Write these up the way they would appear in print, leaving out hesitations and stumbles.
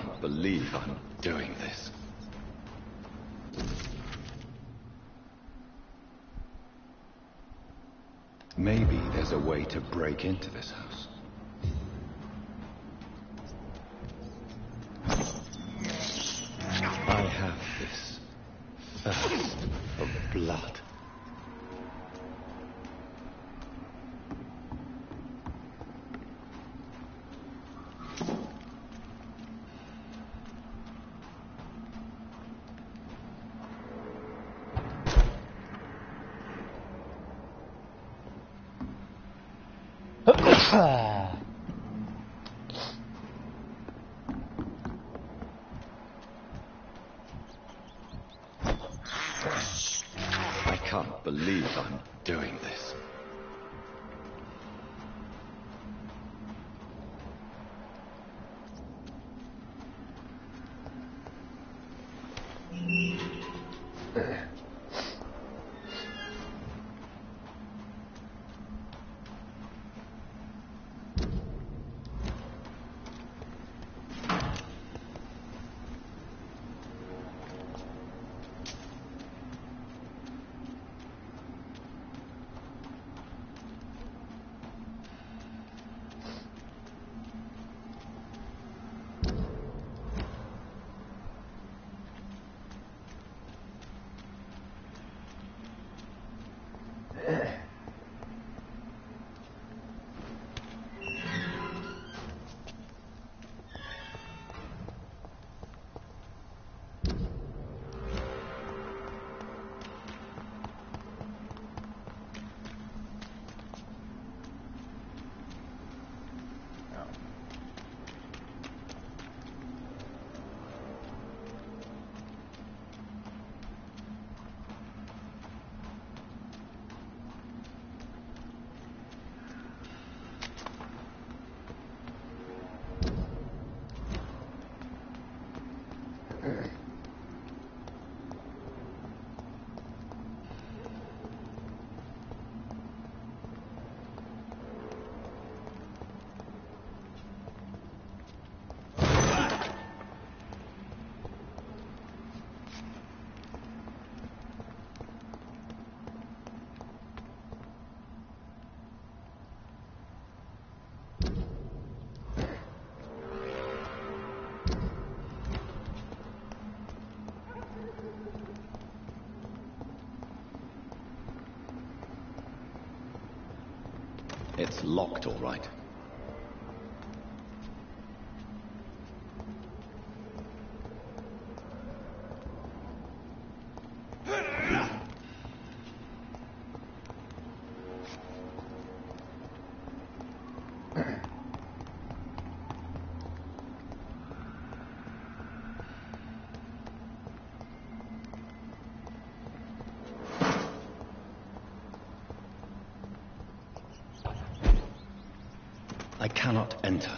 can't believe I'm doing this. Maybe there's a way to break into this house. I have this thirst of blood. I can't believe I'm doing this. It's locked, all right. I cannot enter.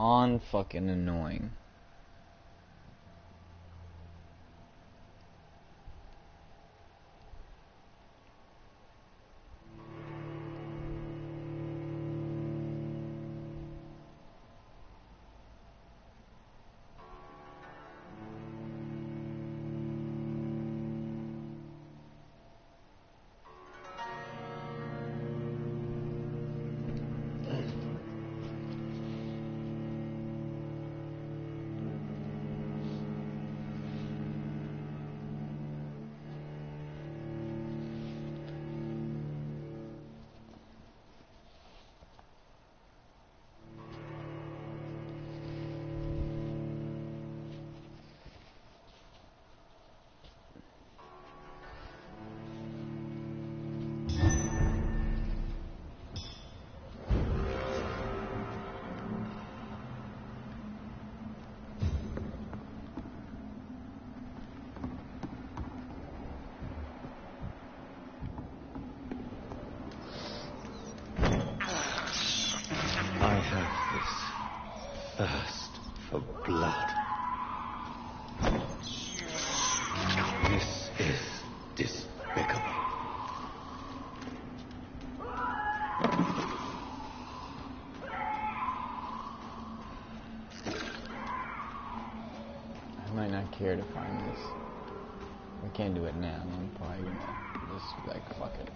beyond fucking annoying. I have this thirst for blood. This is despicable. I might not care to find this. I can't do it now. I'm probably gonna just like fuck it.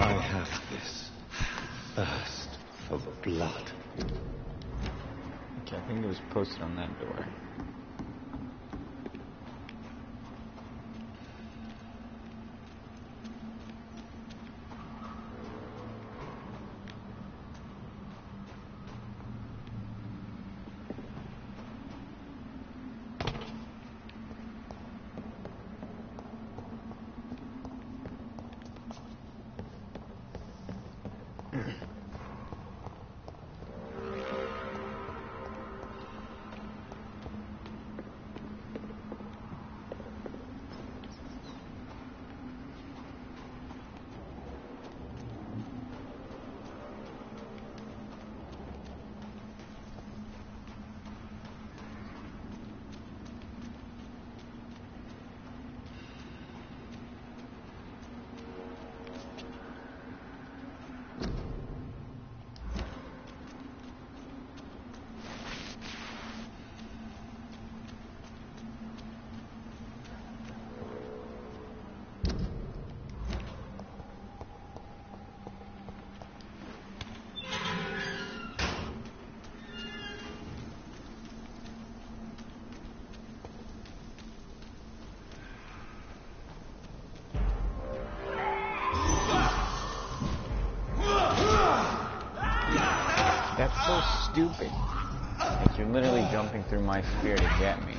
I have this thirst for blood. Okay, I think it was posted on that door. That's so stupid. Like, you're literally jumping through my sphere to get me.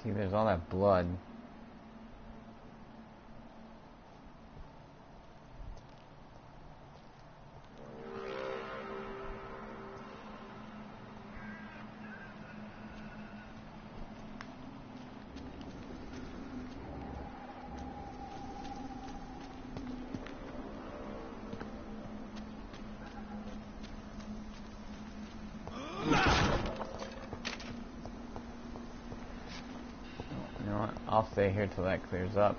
See, there's all that blood. I'll stay here till that clears up.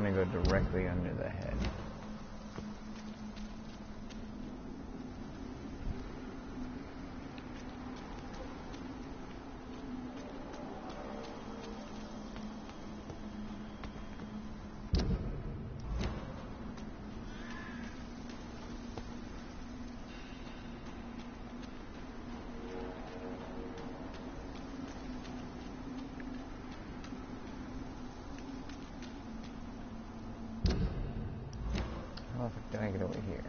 I'm gonna go directly under the head. can I get over here?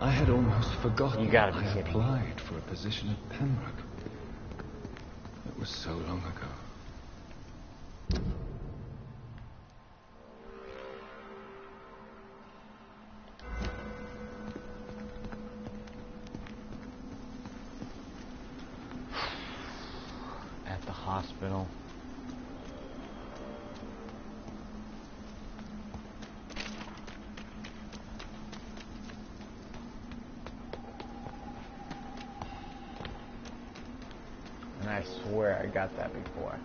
I had almost forgotten. You gotta be I kidding me. applied for a position at Pembroke. It was so long ago. At the hospital. And I swear I got that before.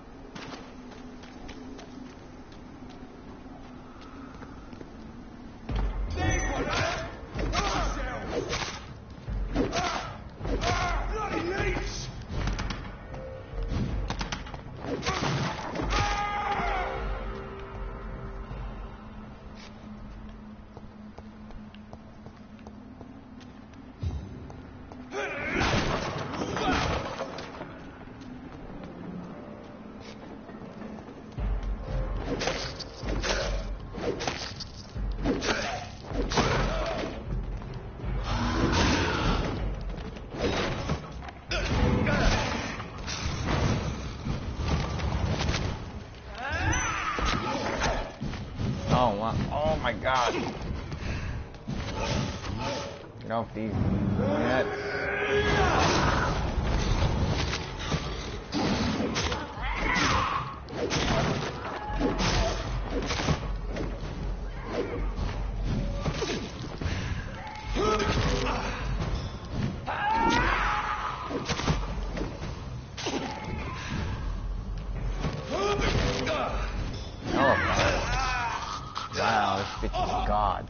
Oh my god. Get off these nets. Wow, this bitch is God.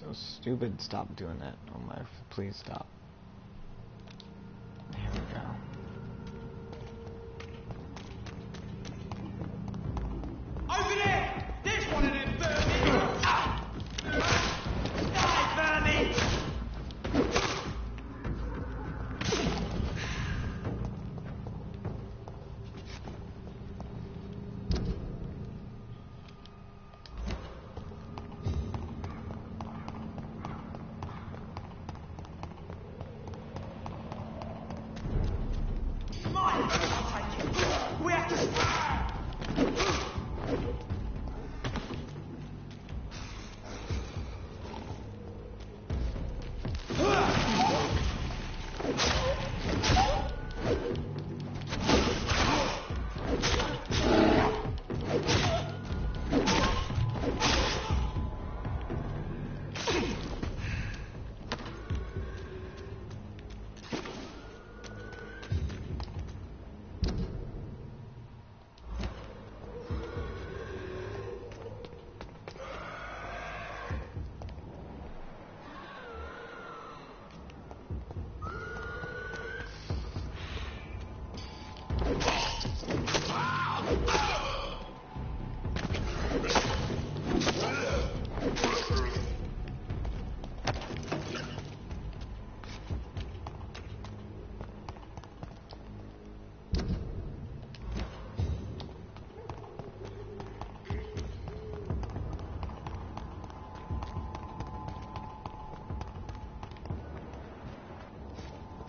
So stupid. Stop doing that. Oh my, please stop. There we go. Over there! There's one of them vermin! Die, vermin! We have to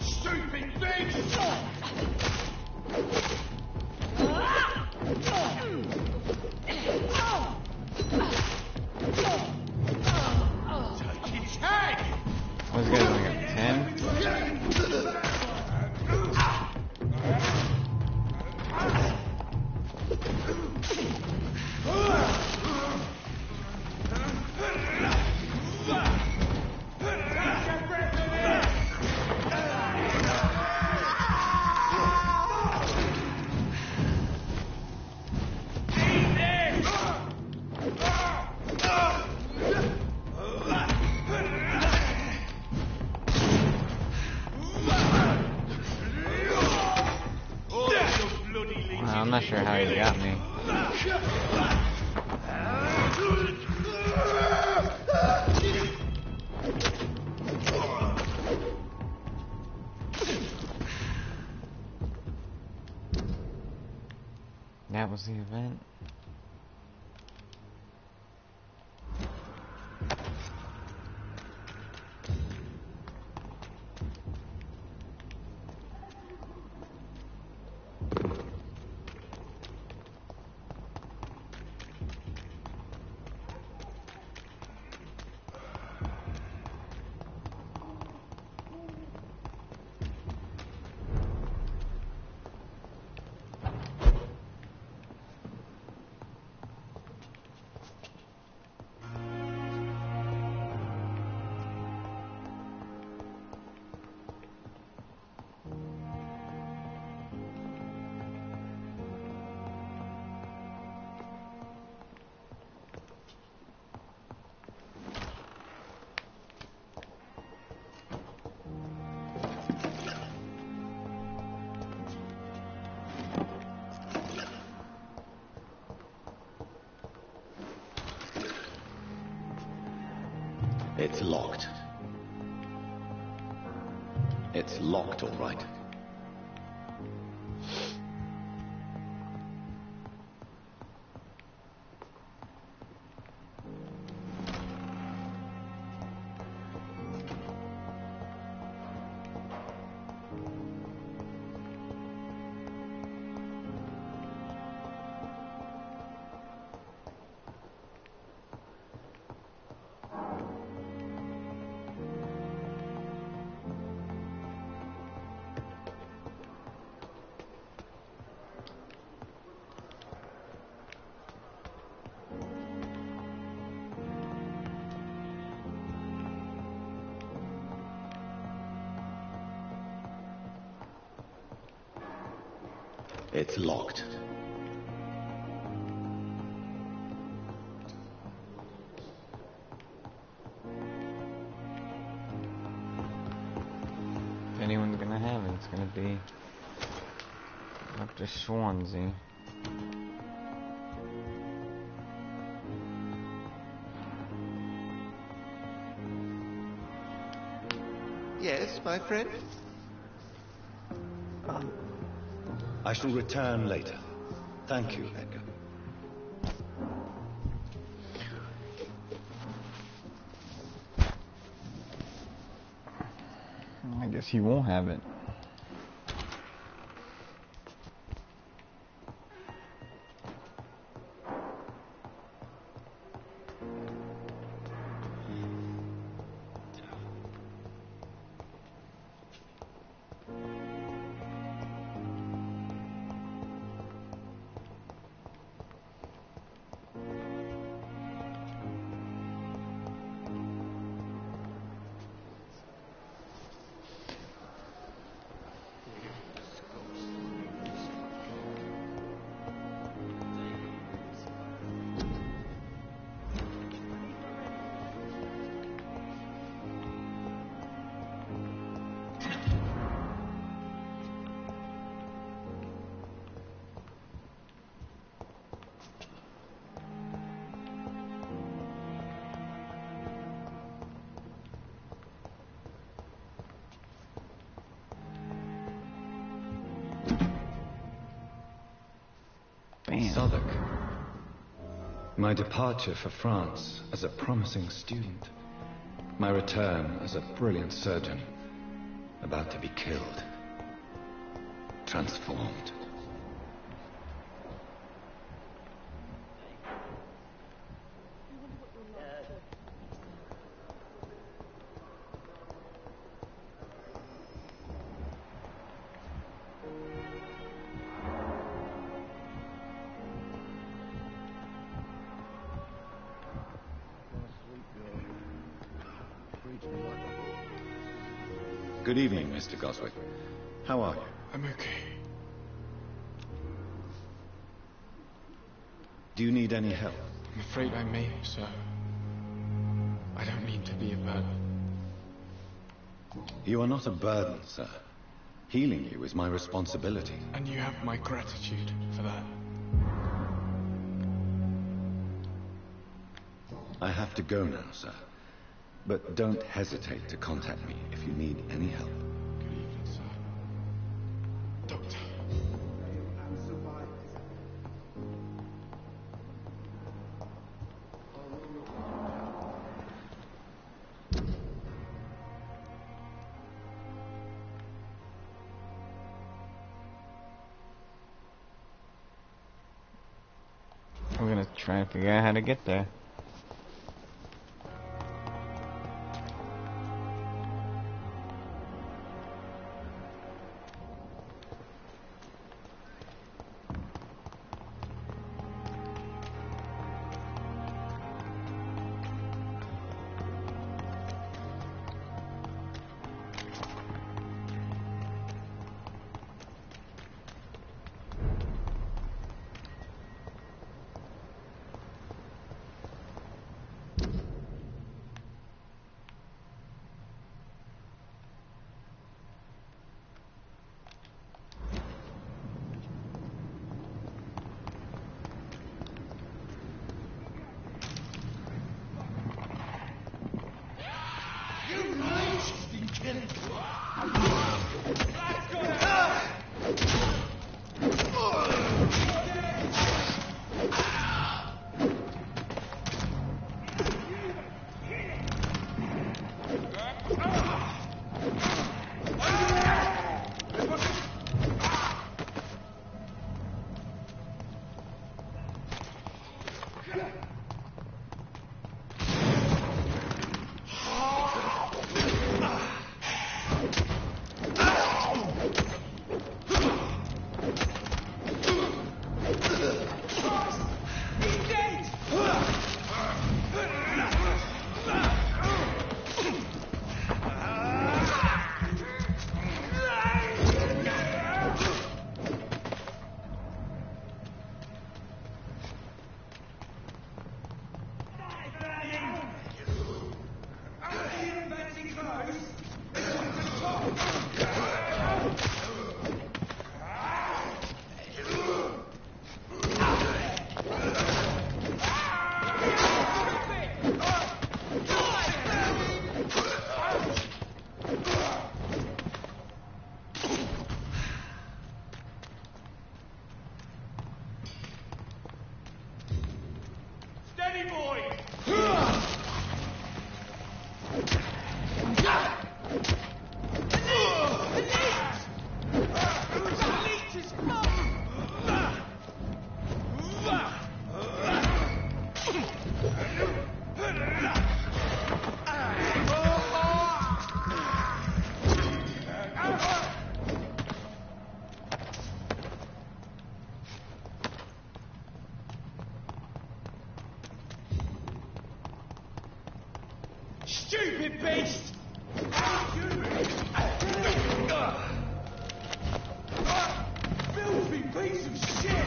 stupid things! Take his head! What's this guy like a 10? I'm not sure how he got me. That was the event. It's locked. It's locked, all right. It's locked. Dr. Swansea. Yes, my friend? I shall return later. Thank you, Edgar. I guess he won't have it. Southwark. My departure for France as a promising student. My return as a brilliant surgeon. About to be killed. Transformed. Good evening, Mr. Goswick. How are you? I'm okay. Do you need any help? I'm afraid I may, sir. I don't mean to be a burden. You are not a burden, sir. Healing you is my responsibility. And you have my gratitude for that. I have to go now, sir. But don't hesitate to contact me if you need any help. Good evening, sir. Doctor. We're gonna try and figure out how to get there. stupid beast! Filthy piece of shit!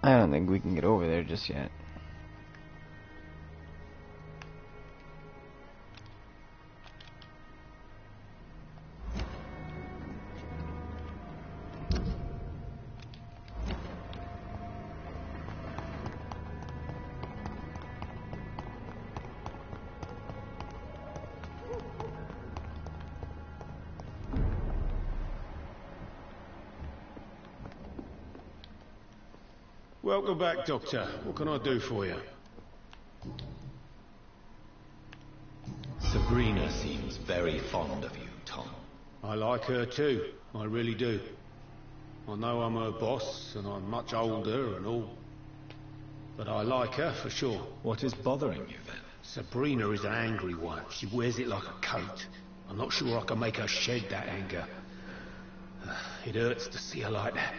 I don't think we can get over there just yet. Welcome back, Doctor. What can I do for you? Sabrina seems very fond of you, Tom. I like her too. I really do. I know I'm her boss, and I'm much older and all. But I like her for sure. What is bothering you then? Sabrina is an angry one. She wears it like a coat. I'm not sure I can make her shed that anger. It hurts to see her like that.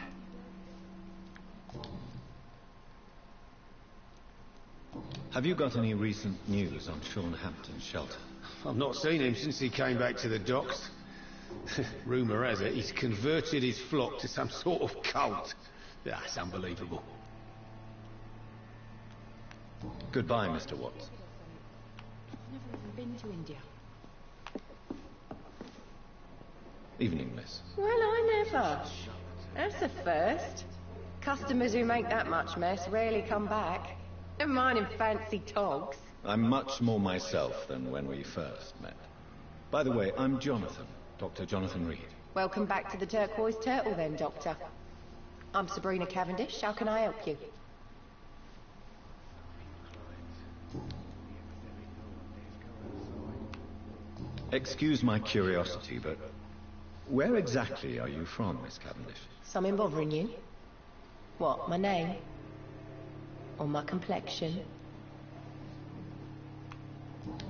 Have you got any recent news on Sean Hampton's shelter? I've not seen him since he came back to the docks. Rumour has it he's converted his flock to some sort of cult. That's unbelievable. Goodbye, Mr. Watts. I've never even been to India. Evening, miss. Well, I never. That's a first. Customers who make that much mess rarely come back. Never mind in fancy togs. I'm much more myself than when we first met. By the way, I'm Jonathan, Dr. Jonathan Reed. Welcome back to the Turquoise Turtle then, Doctor. I'm Sabrina Cavendish. How can I help you? Excuse my curiosity, but where exactly are you from, Miss Cavendish? Something bothering you? What, my name? Or my complexion?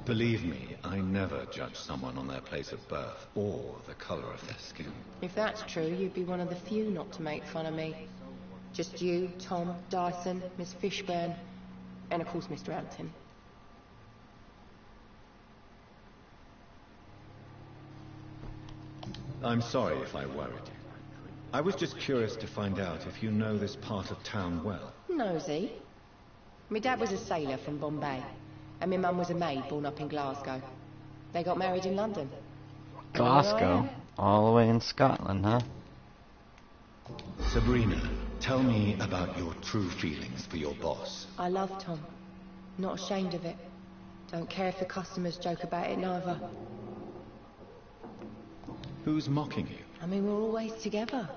Believe me, I never judge someone on their place of birth or the color of their skin. If that's true, you'd be one of the few not to make fun of me. Just you, Tom, Dyson, Miss Fishburne, and of course Mr. Hampton. I'm sorry if I worried you. I was just curious to find out if you know this part of town well. Nosy. My dad was a sailor from Bombay, and my mum was a maid born up in Glasgow. They got married in London. Glasgow? All the way in Scotland, huh? Sabrina, tell me about your true feelings for your boss. I love Tom. Not ashamed of it. Don't care if the customers joke about it neither. Who's mocking you? I mean, we're always together.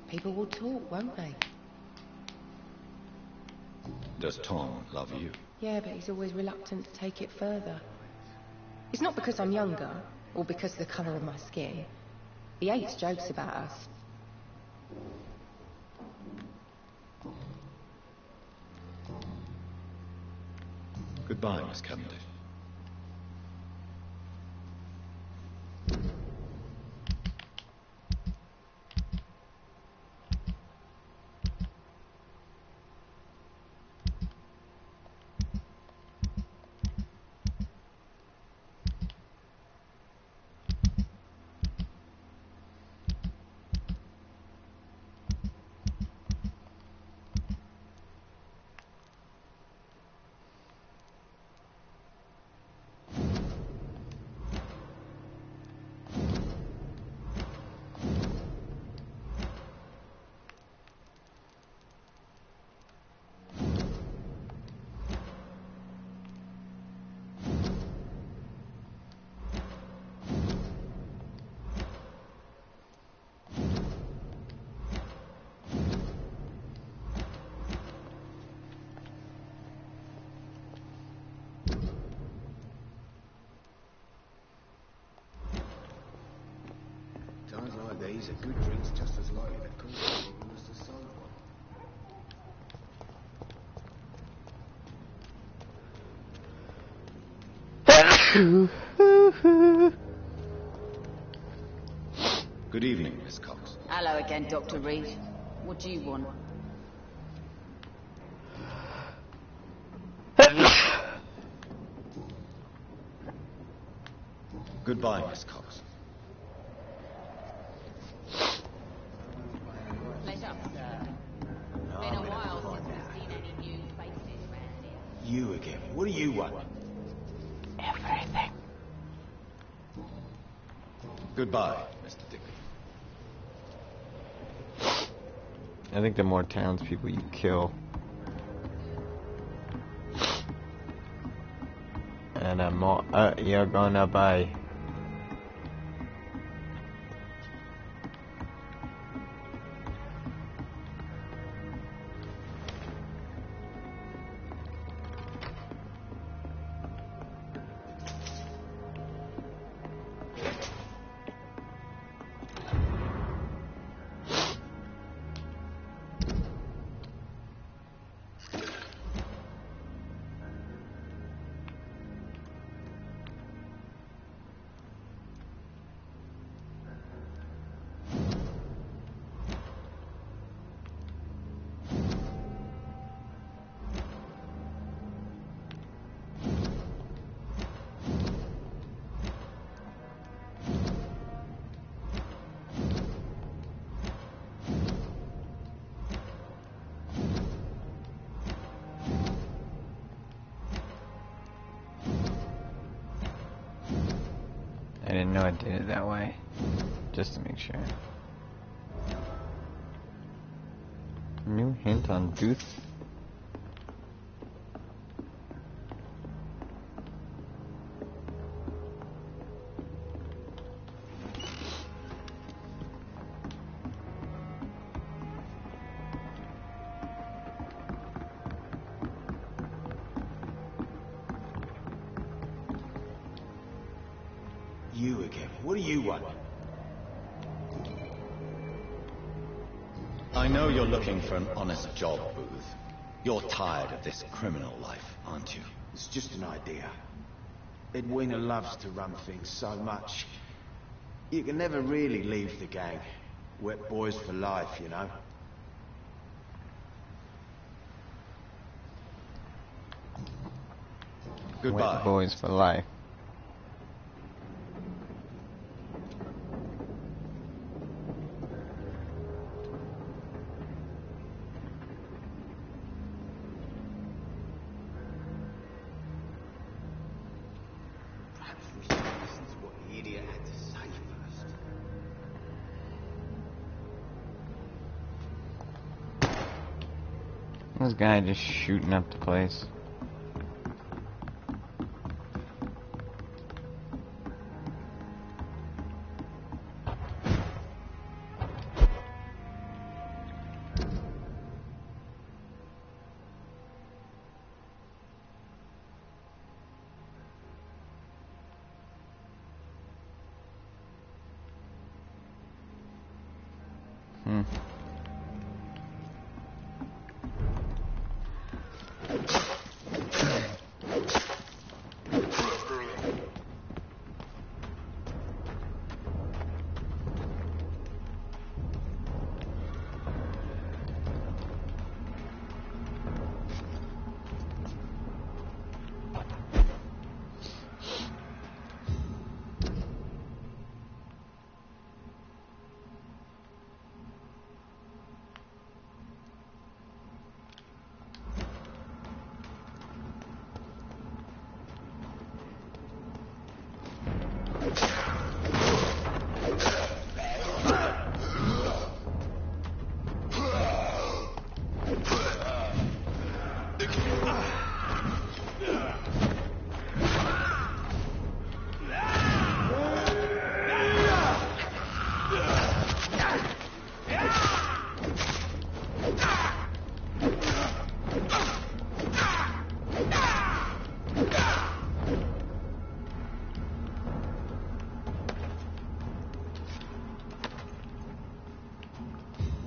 People will talk, won't they? Does Tom love you? Yeah, but he's always reluctant to take it further. It's not because I'm younger, or because of the colour of my skin. He hates jokes about us. Goodbye, Miss Cavendish. Times like these, a good drink's just as likely to cause people as to solve Good evening, Miss Cox. Hello again, Dr. Reed. What do you want? Goodbye, Miss Cox. Pleasure. Been a while since we've seen any new faces around here. You again. What do you want? everything. Goodbye, Mr. Digby. I think the more townspeople you kill, and the more you're gonna buy. I didn't know I did it that way, just to make sure. New hint on Booth. You again. What do you want? I know you're looking for an honest job, Booth. You're tired of this criminal life, aren't you? It's just an idea. Edwina loves to run things so much. You can never really leave the gang. Wet boys for life, you know. Goodbye. Wet boys for life. This guy just shooting up the place.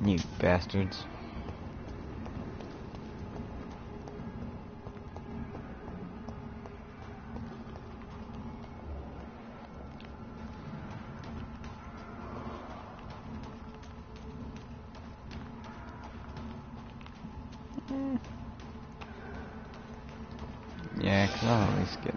You bastards. Yeah, 'cause I'll at least get...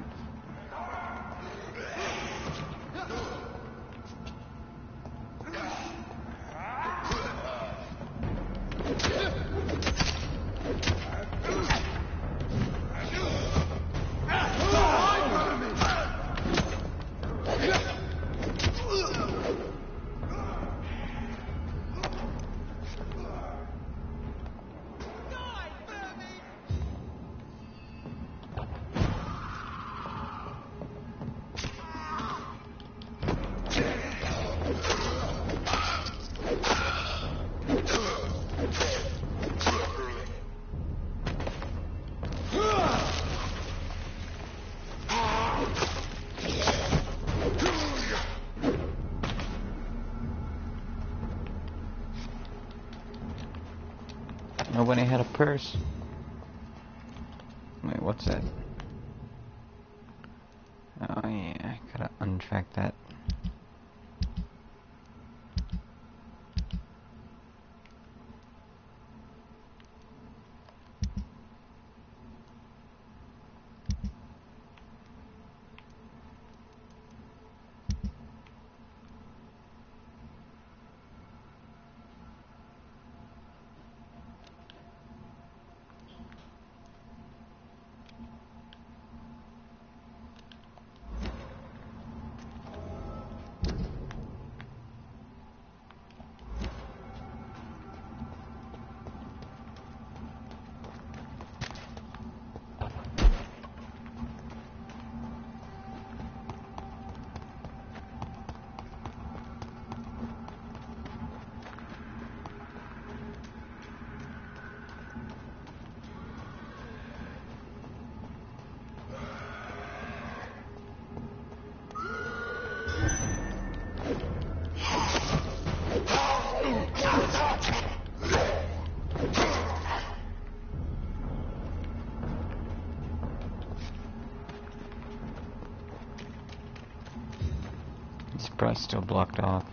Nobody had a purse. Wait, what's that? Oh yeah, I gotta untrack that. It's probably still blocked off.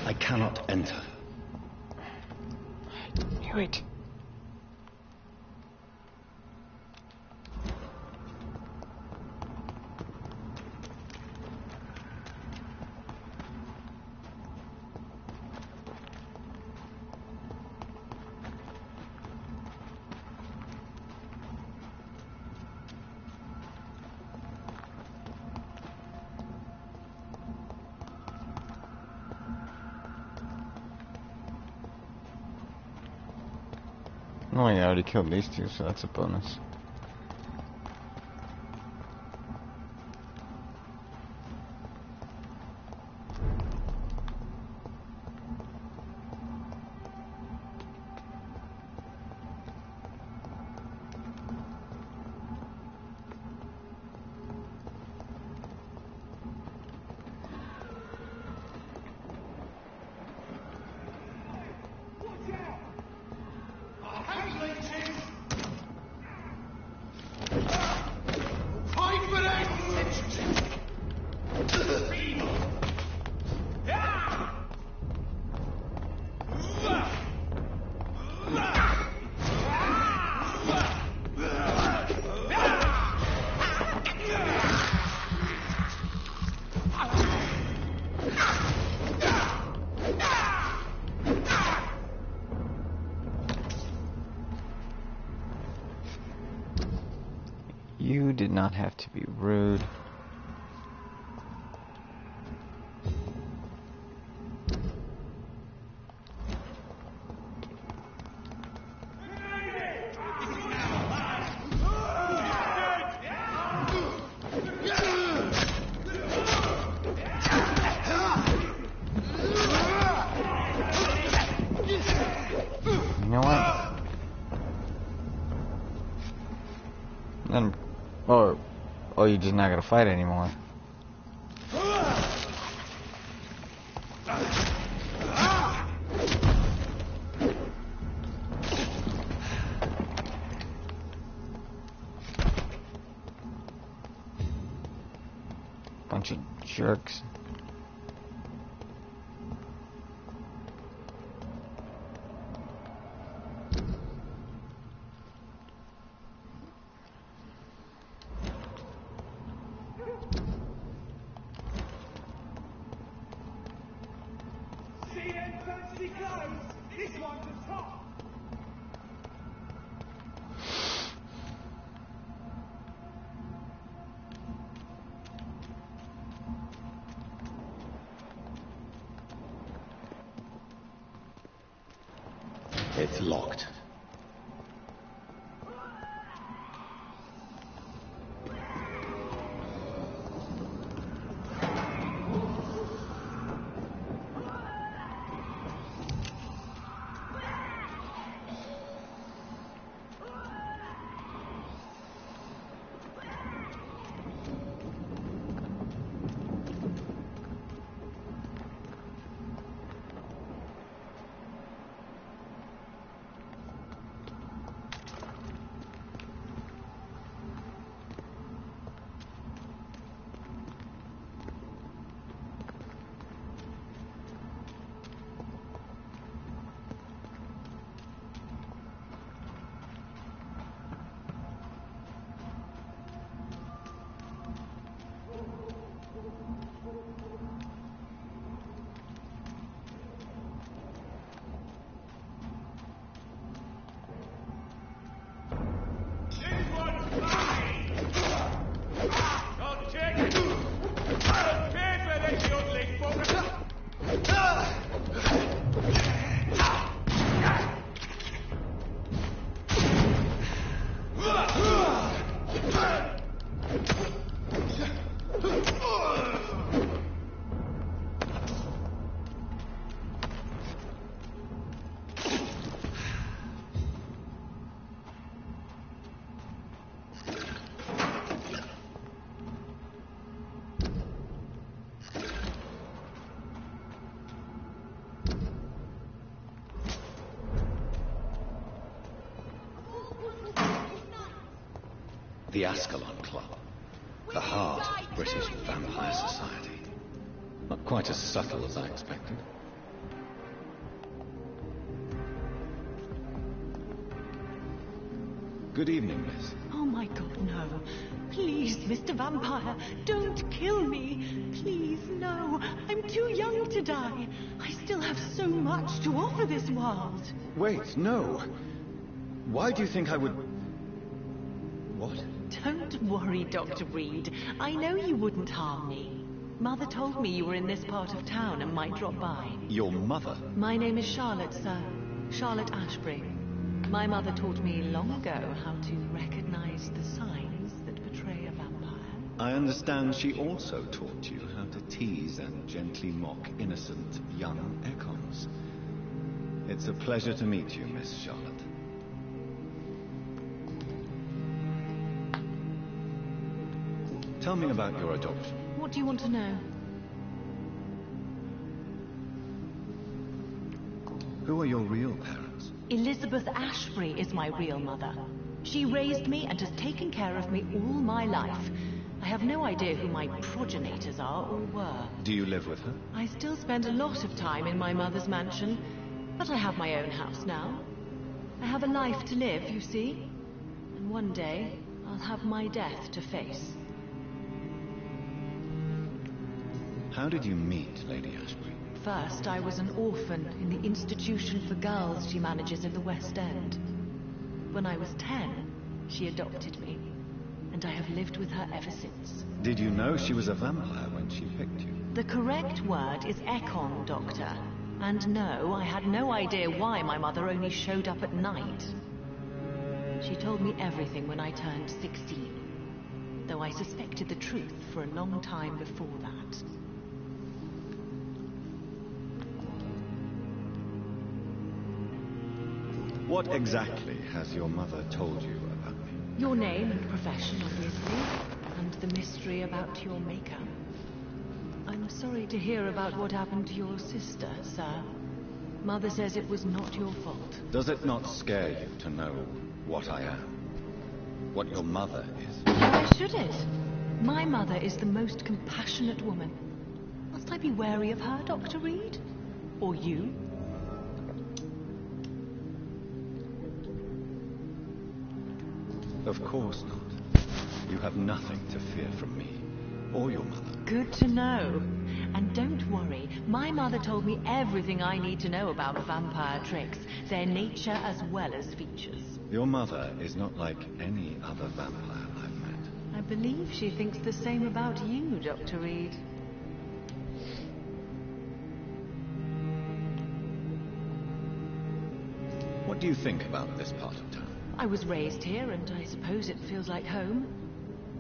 I cannot enter. I knew it. No, I already killed these two, so that's a bonus. You did not have to be rude. You know what? Then, or you're just not gonna fight anymore. Bunch of jerks. It's locked. The Ascalon Club. The heart of British vampire society. Not quite as subtle as I expected. Good evening, miss. Oh my God, no. Please, Mr. Vampire, don't kill me. Please, no. I'm too young to die. I still have so much to offer this world. Wait, no. Why do you think I would... What? Don't worry, Dr. Reed. I know you wouldn't harm me. Mother told me you were in this part of town and might drop by. Your mother? My name is Charlotte, sir. Charlotte Ashbury. My mother taught me long ago how to recognize the signs that betray a vampire. I understand she also taught you how to tease and gently mock innocent young Ekons. It's a pleasure to meet you, Miss Charlotte. Tell me about your adoption. What do you want to know? Who are your real parents? Elizabeth Ashbury is my real mother. She raised me and has taken care of me all my life. I have no idea who my progenitors are or were. Do you live with her? I still spend a lot of time in my mother's mansion, but I have my own house now. I have a life to live, you see. And one day, I'll have my death to face. How did you meet Lady Ashbury? First, I was an orphan in the institution for girls she manages in the West End. When I was 10, she adopted me, and I have lived with her ever since. Did you know she was a vampire when she picked you? The correct word is Ekon, Doctor. And no, I had no idea why my mother only showed up at night. She told me everything when I turned 16, though I suspected the truth for a long time before that. What exactly has your mother told you about me? Your name and profession, obviously, and the mystery about your maker. I'm sorry to hear about what happened to your sister, sir. Mother says it was not your fault. Does it not scare you to know what I am? What your mother is? Why should it? My mother is the most compassionate woman. Must I be wary of her, Dr. Reed? Or you? Of course not. You have nothing to fear from me, or your mother. Good to know. And don't worry, my mother told me everything I need to know about vampire tricks, their nature as well as features. Your mother is not like any other vampire I've met. I believe she thinks the same about you, Dr. Reed. What do you think about this part of town? I was raised here, and I suppose it feels like home.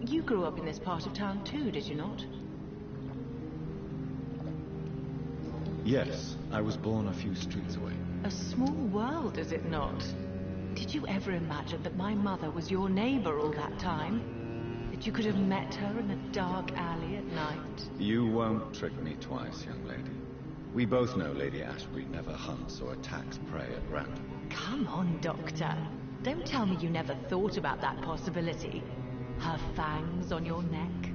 You grew up in this part of town too, did you not? Yes, I was born a few streets away. A small world, is it not? Did you ever imagine that my mother was your neighbor all that time? That you could have met her in a dark alley at night? You won't trick me twice, young lady. We both know Lady Ashbury never hunts or attacks prey at random. Come on, Doctor. Don't tell me you never thought about that possibility. Her fangs on your neck.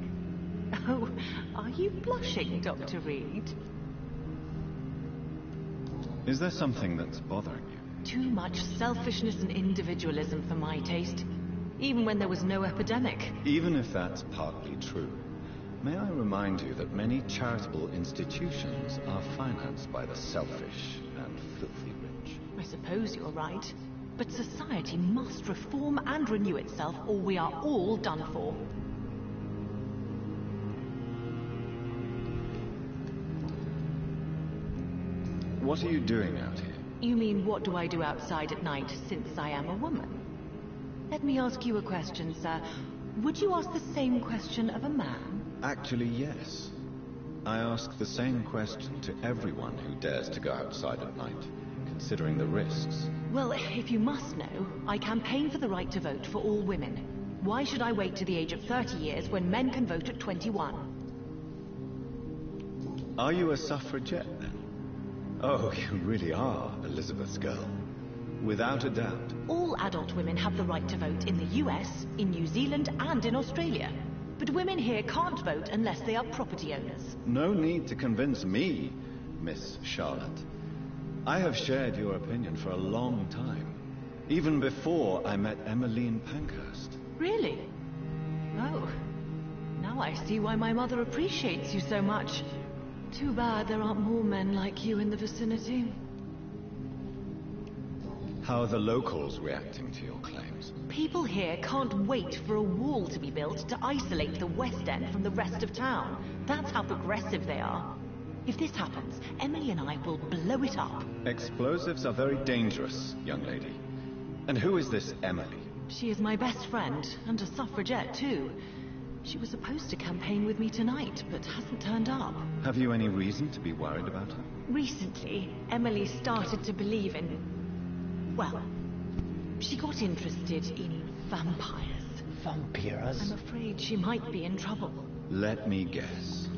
Oh, are you blushing, Dr. Reed? Is there something that's bothering you? Too much selfishness and individualism for my taste. Even when there was no epidemic. Even if that's partly true, may I remind you that many charitable institutions are financed by the selfish and filthy rich. I suppose you're right. But society must reform and renew itself, or we are all done for. What are you doing out here? You mean, what do I do outside at night, since I am a woman? Let me ask you a question, sir. Would you ask the same question of a man? Actually, yes. I ask the same question to everyone who dares to go outside at night, considering the risks. Well, if you must know, I campaign for the right to vote for all women. Why should I wait to the age of 30 years when men can vote at 21? Are you a suffragette, then? Oh, you really are Elizabeth's girl. Without a doubt. All adult women have the right to vote in the US, in New Zealand, and in Australia. But women here can't vote unless they are property owners. No need to convince me, Miss Charlotte. I have shared your opinion for a long time. Even before I met Emmeline Pankhurst. Really? Oh. Now I see why my mother appreciates you so much. Too bad there aren't more men like you in the vicinity. How are the locals reacting to your claims? People here can't wait for a wall to be built to isolate the West End from the rest of town. That's how progressive they are. If this happens, Emily and I will blow it up. Explosives are very dangerous, young lady. And who is this Emily? She is my best friend, and a suffragette too. She was supposed to campaign with me tonight, but hasn't turned up. Have you any reason to be worried about her? Recently, Emily started to believe in... well, she got interested in vampires. Vampyrs? I'm afraid she might be in trouble. Let me guess.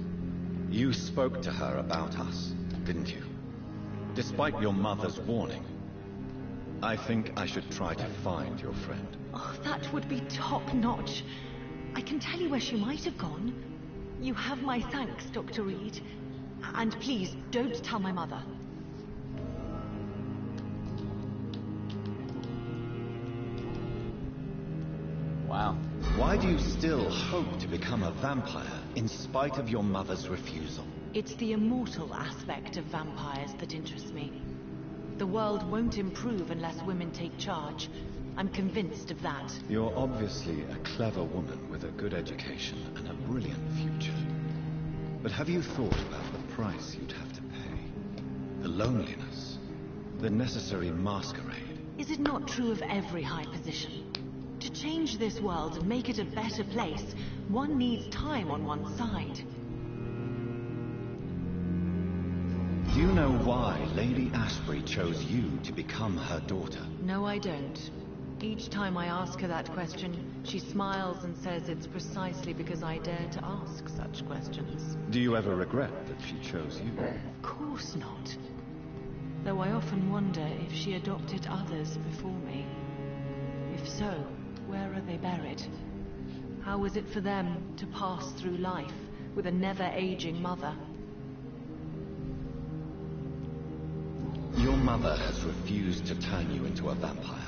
You spoke to her about us, didn't you? Despite your mother's warning. I think I should try to find your friend. Oh, that would be top-notch. I can tell you where she might have gone. You have my thanks, Dr. Reed. And please, don't tell my mother. Wow. Why do you still hope to become a vampire, in spite of your mother's refusal? It's the immortal aspect of vampires that interests me. The world won't improve unless women take charge. I'm convinced of that. You're obviously a clever woman with a good education and a brilliant future. But have you thought about the price you'd have to pay? The loneliness, the necessary masquerade. Is it not true of every high position? To change this world and make it a better place, one needs time on one's side. Do you know why Lady Ashbury chose you to become her daughter? No, I don't. Each time I ask her that question, she smiles and says it's precisely because I dare to ask such questions. Do you ever regret that she chose you? Of course not. Though I often wonder if she adopted others before me. If so, where are they buried? How was it for them to pass through life with a never-aging mother? Your mother has refused to turn you into a vampire.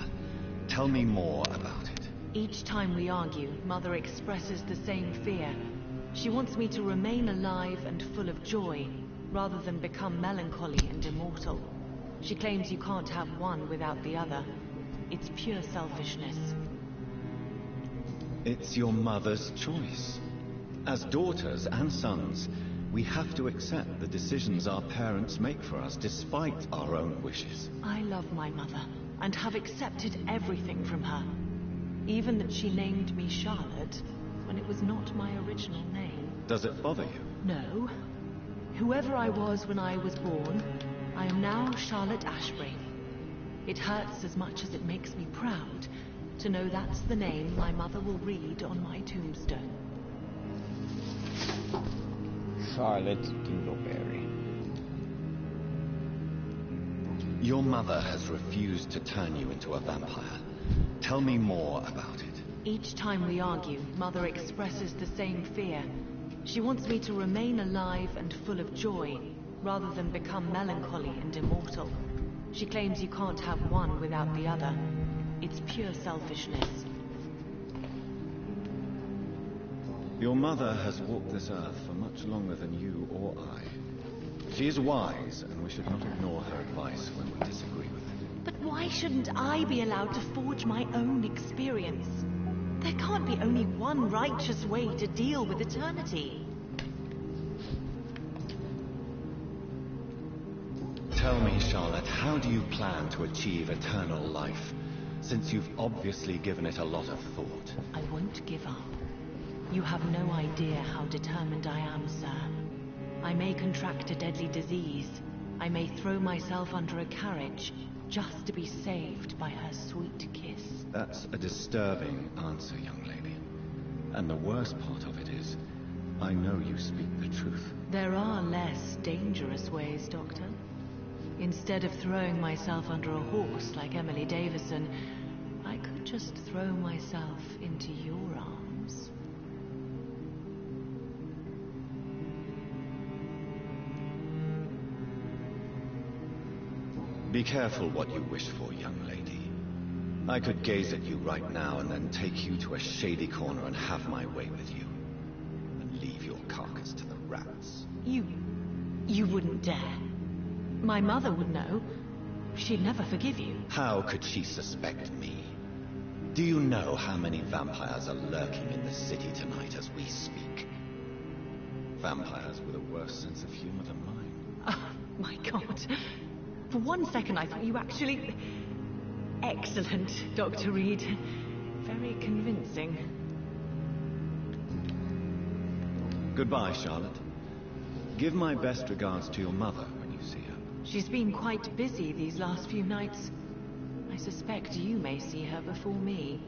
Tell me more about it. Each time we argue, Mother expresses the same fear. She wants me to remain alive and full of joy, rather than become melancholy and immortal. She claims you can't have one without the other. It's pure selfishness. It's your mother's choice. As daughters and sons, we have to accept the decisions our parents make for us, despite our own wishes. I love my mother, and have accepted everything from her. Even that she named me Charlotte, when it was not my original name. Does it bother you? No. Whoever I was when I was born, I am now Charlotte Ashbury. It hurts as much as it makes me proud to know that's the name my mother will read on my tombstone. Charlotte Dingleberry. Your mother has refused to turn you into a vampire. Tell me more about it. Each time we argue, Mother expresses the same fear. She wants me to remain alive and full of joy, rather than become melancholy and immortal. She claims you can't have one without the other. It's pure selfishness. Your mother has walked this earth for much longer than you or I. She is wise, and we should not ignore her advice when we disagree with it. But why shouldn't I be allowed to forge my own experience? There can't be only one righteous way to deal with eternity. Tell me, Charlotte, how do you plan to achieve eternal life, since you've obviously given it a lot of thought? I won't give up. You have no idea how determined I am, sir. I may contract a deadly disease. I may throw myself under a carriage, just to be saved by her sweet kiss. That's a disturbing answer, young lady. And the worst part of it is, I know you speak the truth. There are less dangerous ways, Doctor. Instead of throwing myself under a horse like Emily Davison, I could just throw myself into your arms. Be careful what you wish for, young lady. I could gaze at you right now and then take you to a shady corner and have my way with you. And leave your carcass to the rats. You wouldn't dare. My mother would know. She'd never forgive you. How could she suspect me? Do you know how many vampires are lurking in the city tonight as we speak? Vampires with a worse sense of humor than mine. Oh, my God. For one second I thought you actually... Excellent, Dr. Reed. Very convincing. Goodbye, Charlotte. Give my best regards to your mother when you see her. She's been quite busy these last few nights. I suspect you may see her before me.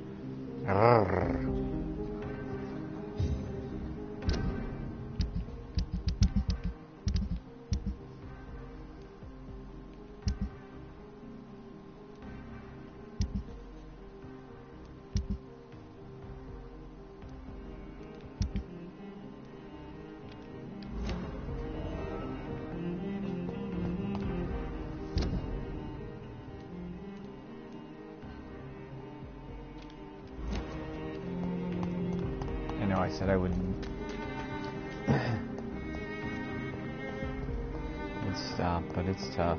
I know I said I wouldn't. Would stop, but it's tough.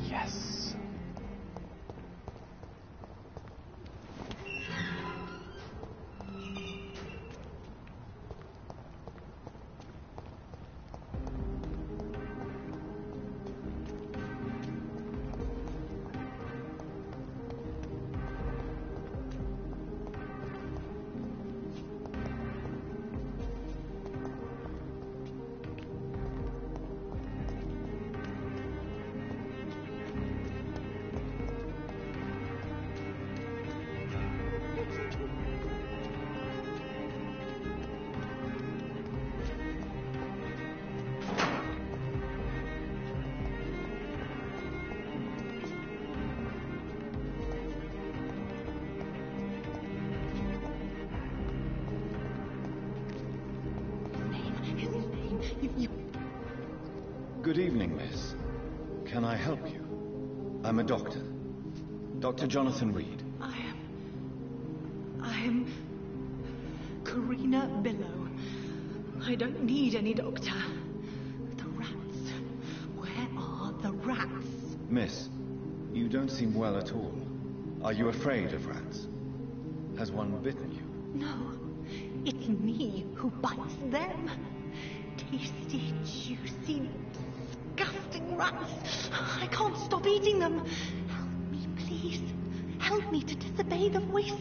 Yes. Good evening, miss. Can I help you? I'm a doctor. Dr. Jonathan Reed. I am Karina Billow. I don't need any doctor. The rats. Where are the rats? Miss, you don't seem well at all. Are you afraid of rats? Has one bitten you? No, it's me who bites them. Tasty, juicy, disgusting rats. I can't stop eating them. Help me, please. Help me to disobey the voice.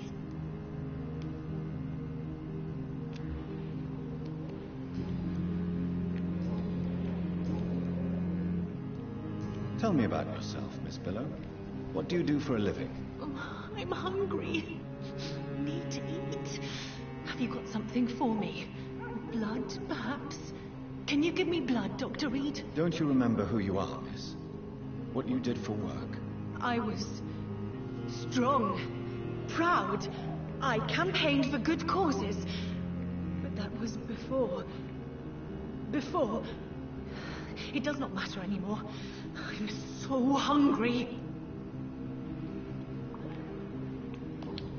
Tell me about yourself, Miss Billow. What do you do for a living? Oh, I'm hungry. Need to eat. Have you got something for me? Blood, perhaps? Can you give me blood, Dr. Reed? Don't you remember who you are, miss? What you did for work? I was strong, proud. I campaigned for good causes. But that was before. Before. It does not matter anymore. I'm so hungry.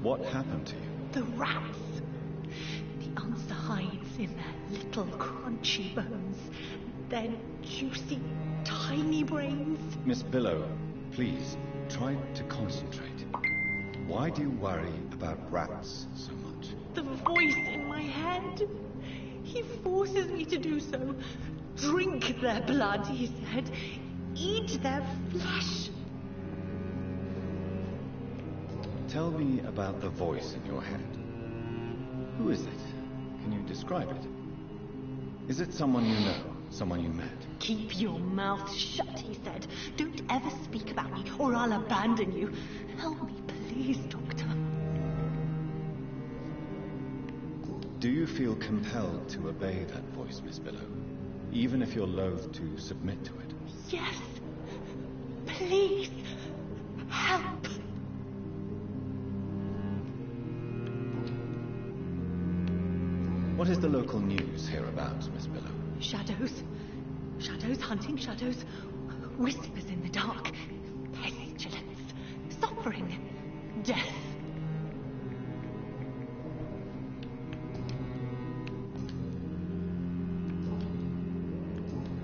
What happened to you? The rats. The answer hides in their little crunchy bones. Their juicy, tiny brains. Miss Billow, please, try to concentrate. Why do you worry about rats so much? The voice in my head. He forces me to do so. Drink their blood, he said. Eat their flesh. Tell me about the voice in your head. Who is it? Can you describe it? Is it someone you know? Someone you met? Keep your mouth shut, he said. Don't ever speak about me, or I'll abandon you. Help me, please, Doctor. Do you feel compelled to obey that voice, Miss Billow? Even if you're loath to submit to it? Yes. Please. Help. What is the local news hereabouts, Miss Billow? Shadows. Shadows hunting shadows. Whispers in the dark. Pestilence. Suffering. Death.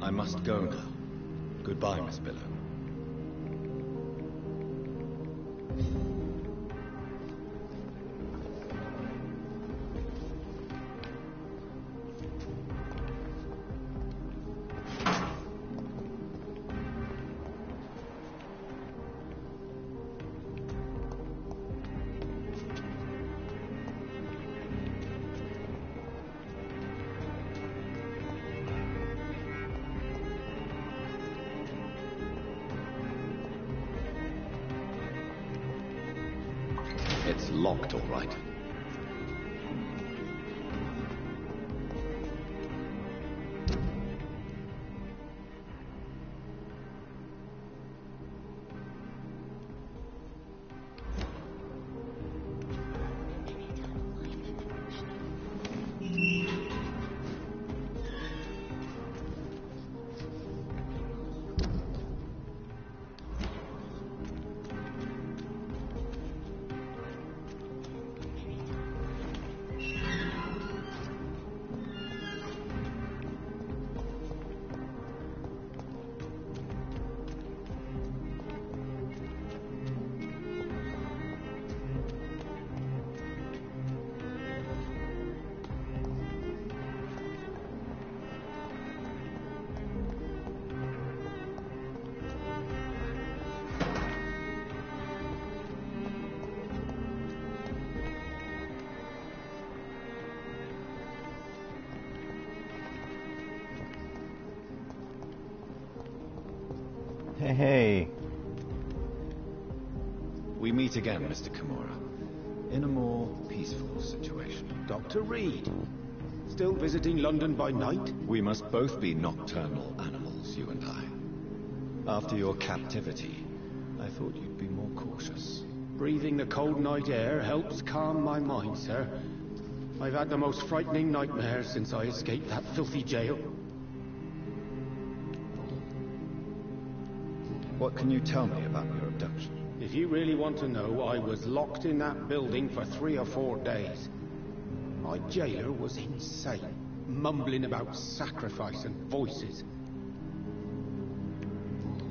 I must go now. Goodbye, Miss Billow. It's locked, all right. Hey. We meet again, Mr. Kimura, in a more peaceful situation. Dr. Reed. Still visiting London by night? We must both be nocturnal animals, you and I. After your captivity, I thought you'd be more cautious. Breathing the cold night air helps calm my mind, sir. I've had the most frightening nightmares since I escaped that filthy jail. What can you tell me about your abduction? If you really want to know, I was locked in that building for 3 or 4 days. My jailer was insane, mumbling about sacrifice and voices.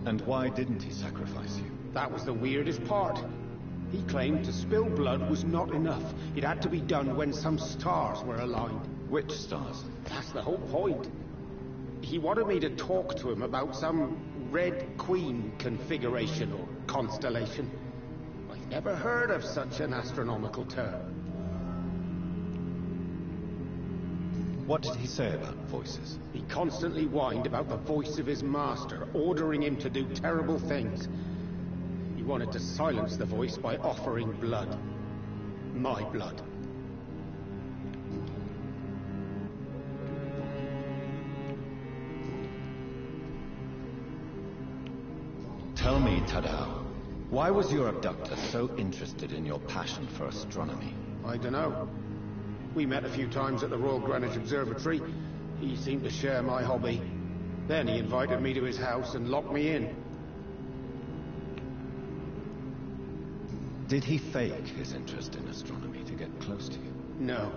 And why didn't he sacrifice you? That was the weirdest part. He claimed to spill blood was not enough. It had to be done when some stars were aligned. Which stars? That's the whole point. He wanted me to talk to him about some Red Queen configuration or constellation. I've never heard of such an astronomical term. What did he say about voices? He constantly whined about the voice of his master, ordering him to do terrible things. He wanted to silence the voice by offering blood. My blood. Tell me, Tadao, why was your abductor so interested in your passion for astronomy? I don't know. We met a few times at the Royal Greenwich Observatory. He seemed to share my hobby. Then he invited me to his house and locked me in. Did he fake his interest in astronomy to get close to you? No.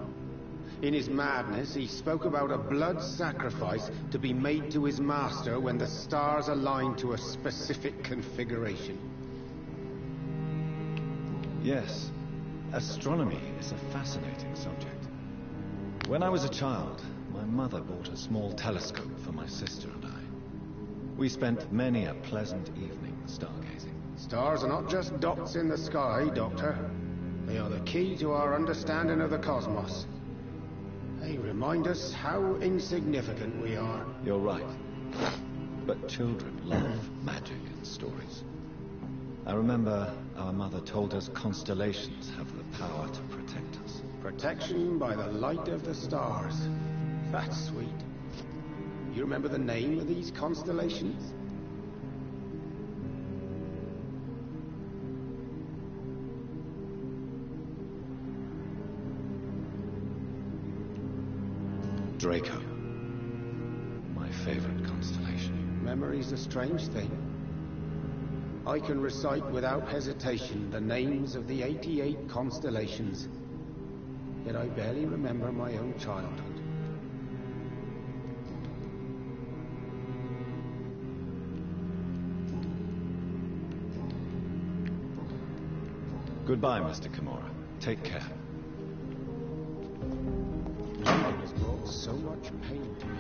In his madness, he spoke about a blood sacrifice to be made to his master when the stars aligned to a specific configuration. Yes. Astronomy is a fascinating subject. When I was a child, my mother bought a small telescope for my sister and I. We spent many a pleasant evening stargazing. Stars are not just dots in the sky, Doctor. They are the key to our understanding of the cosmos. They remind us how insignificant we are. You're right. But children love magic and stories. I remember our mother told us constellations have the power to protect us. Protection by the light of the stars. That's sweet. You remember the name of these constellations? Draco. My favorite constellation. Memory's a strange thing. I can recite without hesitation the names of the 88 constellations. Yet I barely remember my own childhood. Goodbye, Mr. Kimura. Take care. London has brought so much pain to me.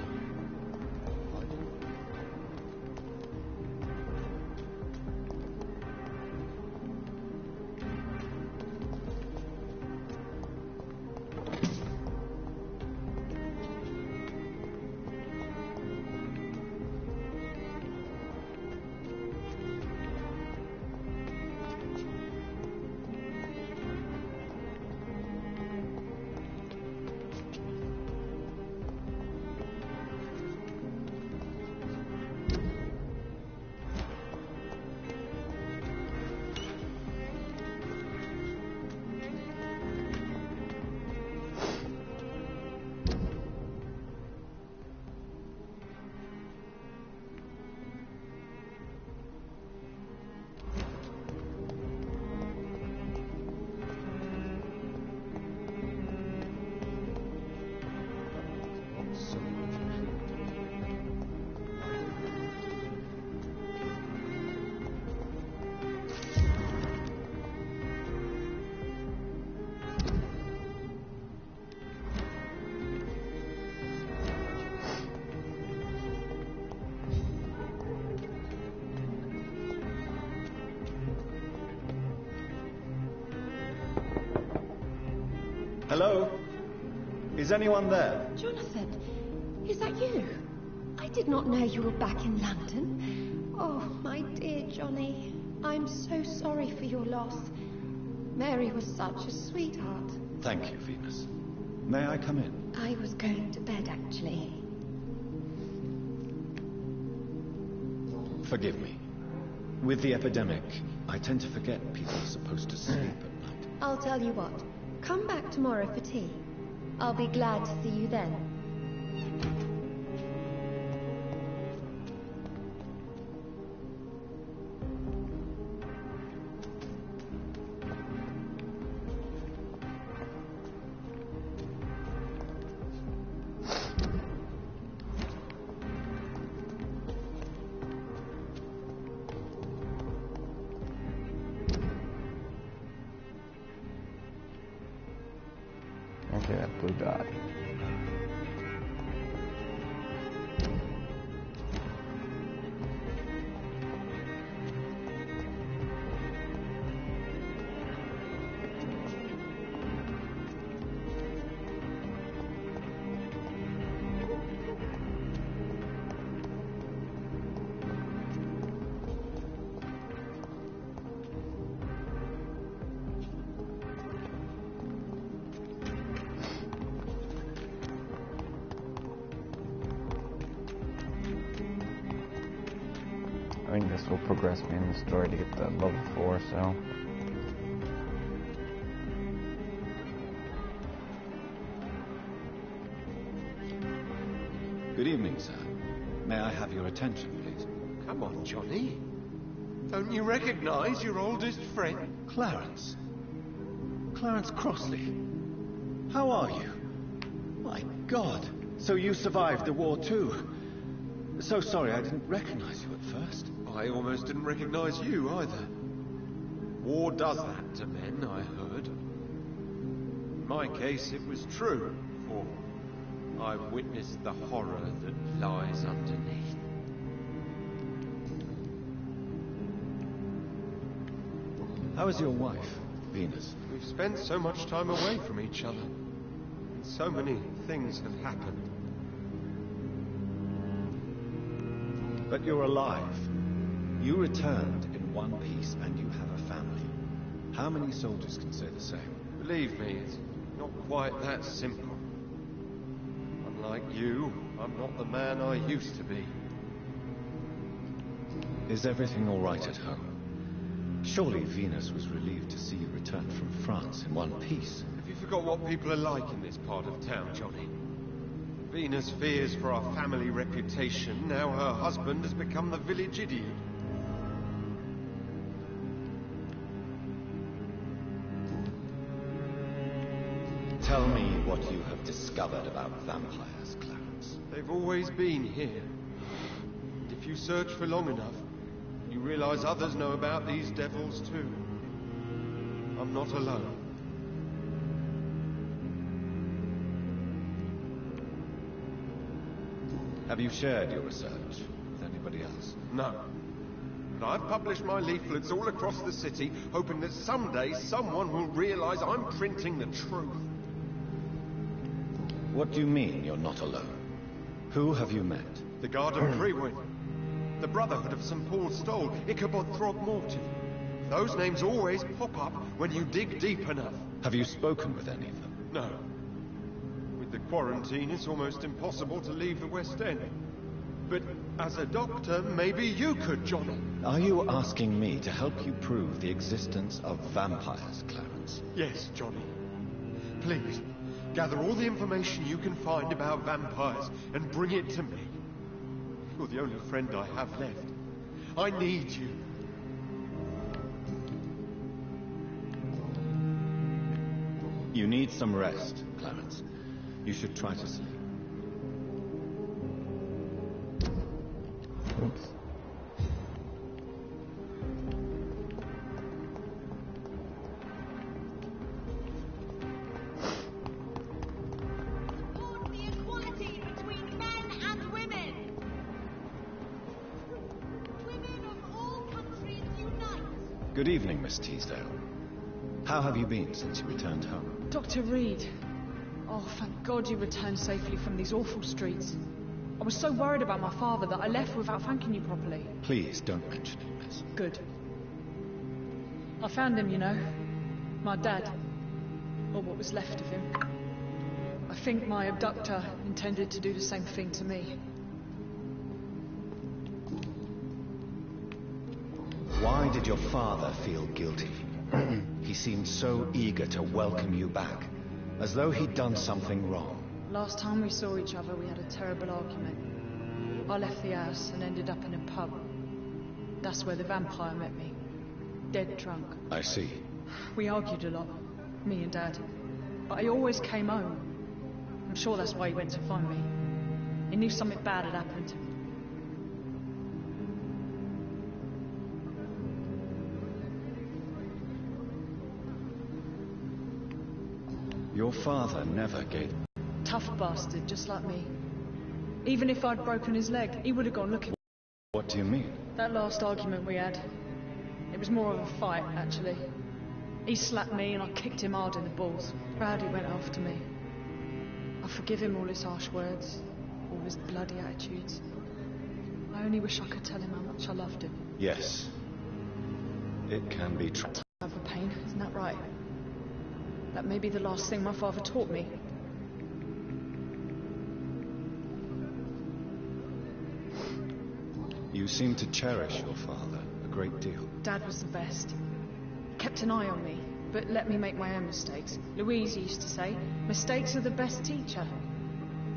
Hello? Is anyone there? Jonathan, is that you? I did not know you were back in London. Oh, my dear Johnny, I'm so sorry for your loss. Mary was such a sweetheart. Thank you, Venus. May I come in? I was going to bed, actually. Forgive me. With the epidemic, I tend to forget people are supposed to sleep at night. I'll tell you what. Come back tomorrow for tea. I'll be glad to see you then. Okay, that blue dot. I think this will progress me in the story to get to level 4, so... Good evening, sir. May I have your attention, please? Come on, Johnny. Don't you recognize your oldest friend? Clarence. Clarence Crossley. How are you? My God. So you survived the war too. So sorry I didn't recognize you at first. I almost didn't recognize you either. War does that to men, I heard. In my case, it was true, for I witnessed the horror that lies underneath. How is your wife, Venus? We've spent so much time away from each other. So many things have happened. But you're alive. You returned in one piece and you have a family. How many soldiers can say the same? Believe me, it's not quite that simple. Unlike you, I'm not the man I used to be. Is everything all right at home? Surely Venus was relieved to see you return from France in one piece. Have you forgot what people are like in this part of town, Johnny? Venus fears for our family reputation. Now her husband has become the village idiot. Tell me what you have discovered about vampires, Clarence. They've always been here. If you search for long enough, you realize others know about these devils too. I'm not alone. Have you shared your research with anybody else? No. But I've published my leaflets all across the city, hoping that someday someone will realize I'm printing the truth. What do you mean you're not alone? Who have you met? The Garden Freewin, the Brotherhood of St. Paul's Stole, Ichabod Throgmorton. Those names always pop up when you dig deep enough. Have you spoken with any of them? No. With the quarantine, it's almost impossible to leave the West End. But as a doctor, maybe you could, Johnny. Are you asking me to help you prove the existence of vampires, Clarence? Yes, Johnny. Please, gather all the information you can find about vampires and bring it to me. You're the only friend I have left. I need you. You need some rest, Clarence. You should try to sleep. Oops. The equality between men and women. Women of all countries unite. Good evening, Miss Teasdale. How have you been since you returned home? Dr. Reed. Oh, thank God you returned safely from these awful streets. I was so worried about my father that I left without thanking you properly. Please don't mention it, miss. Good. I found him, you know. My dad. Or what was left of him. I think my abductor intended to do the same thing to me. Why did your father feel guilty? He seemed so eager to welcome you back, as though he'd done something wrong. Last time we saw each other, we had a terrible argument. I left the house and ended up in a pub. That's where the vampire met me. Dead drunk. I see. We argued a lot, me and Dad. But I always came home. I'm sure that's why he went to find me. He knew something bad had happened. Your father never gave... Tough bastard, just like me. Even if I'd broken his leg, he would have gone looking. What do you mean? That last argument we had, it was more of a fight, actually. He slapped me and I kicked him hard in the balls. Proud he went after me. I forgive him all his harsh words, all his bloody attitudes. I only wish I could tell him how much I loved him. Yes. It can be true. Have a pain, isn't that right? That may be the last thing my father taught me. You seem to cherish your father a great deal. Dad was the best. He kept an eye on me, but let me make my own mistakes. Louise used to say, mistakes are the best teacher.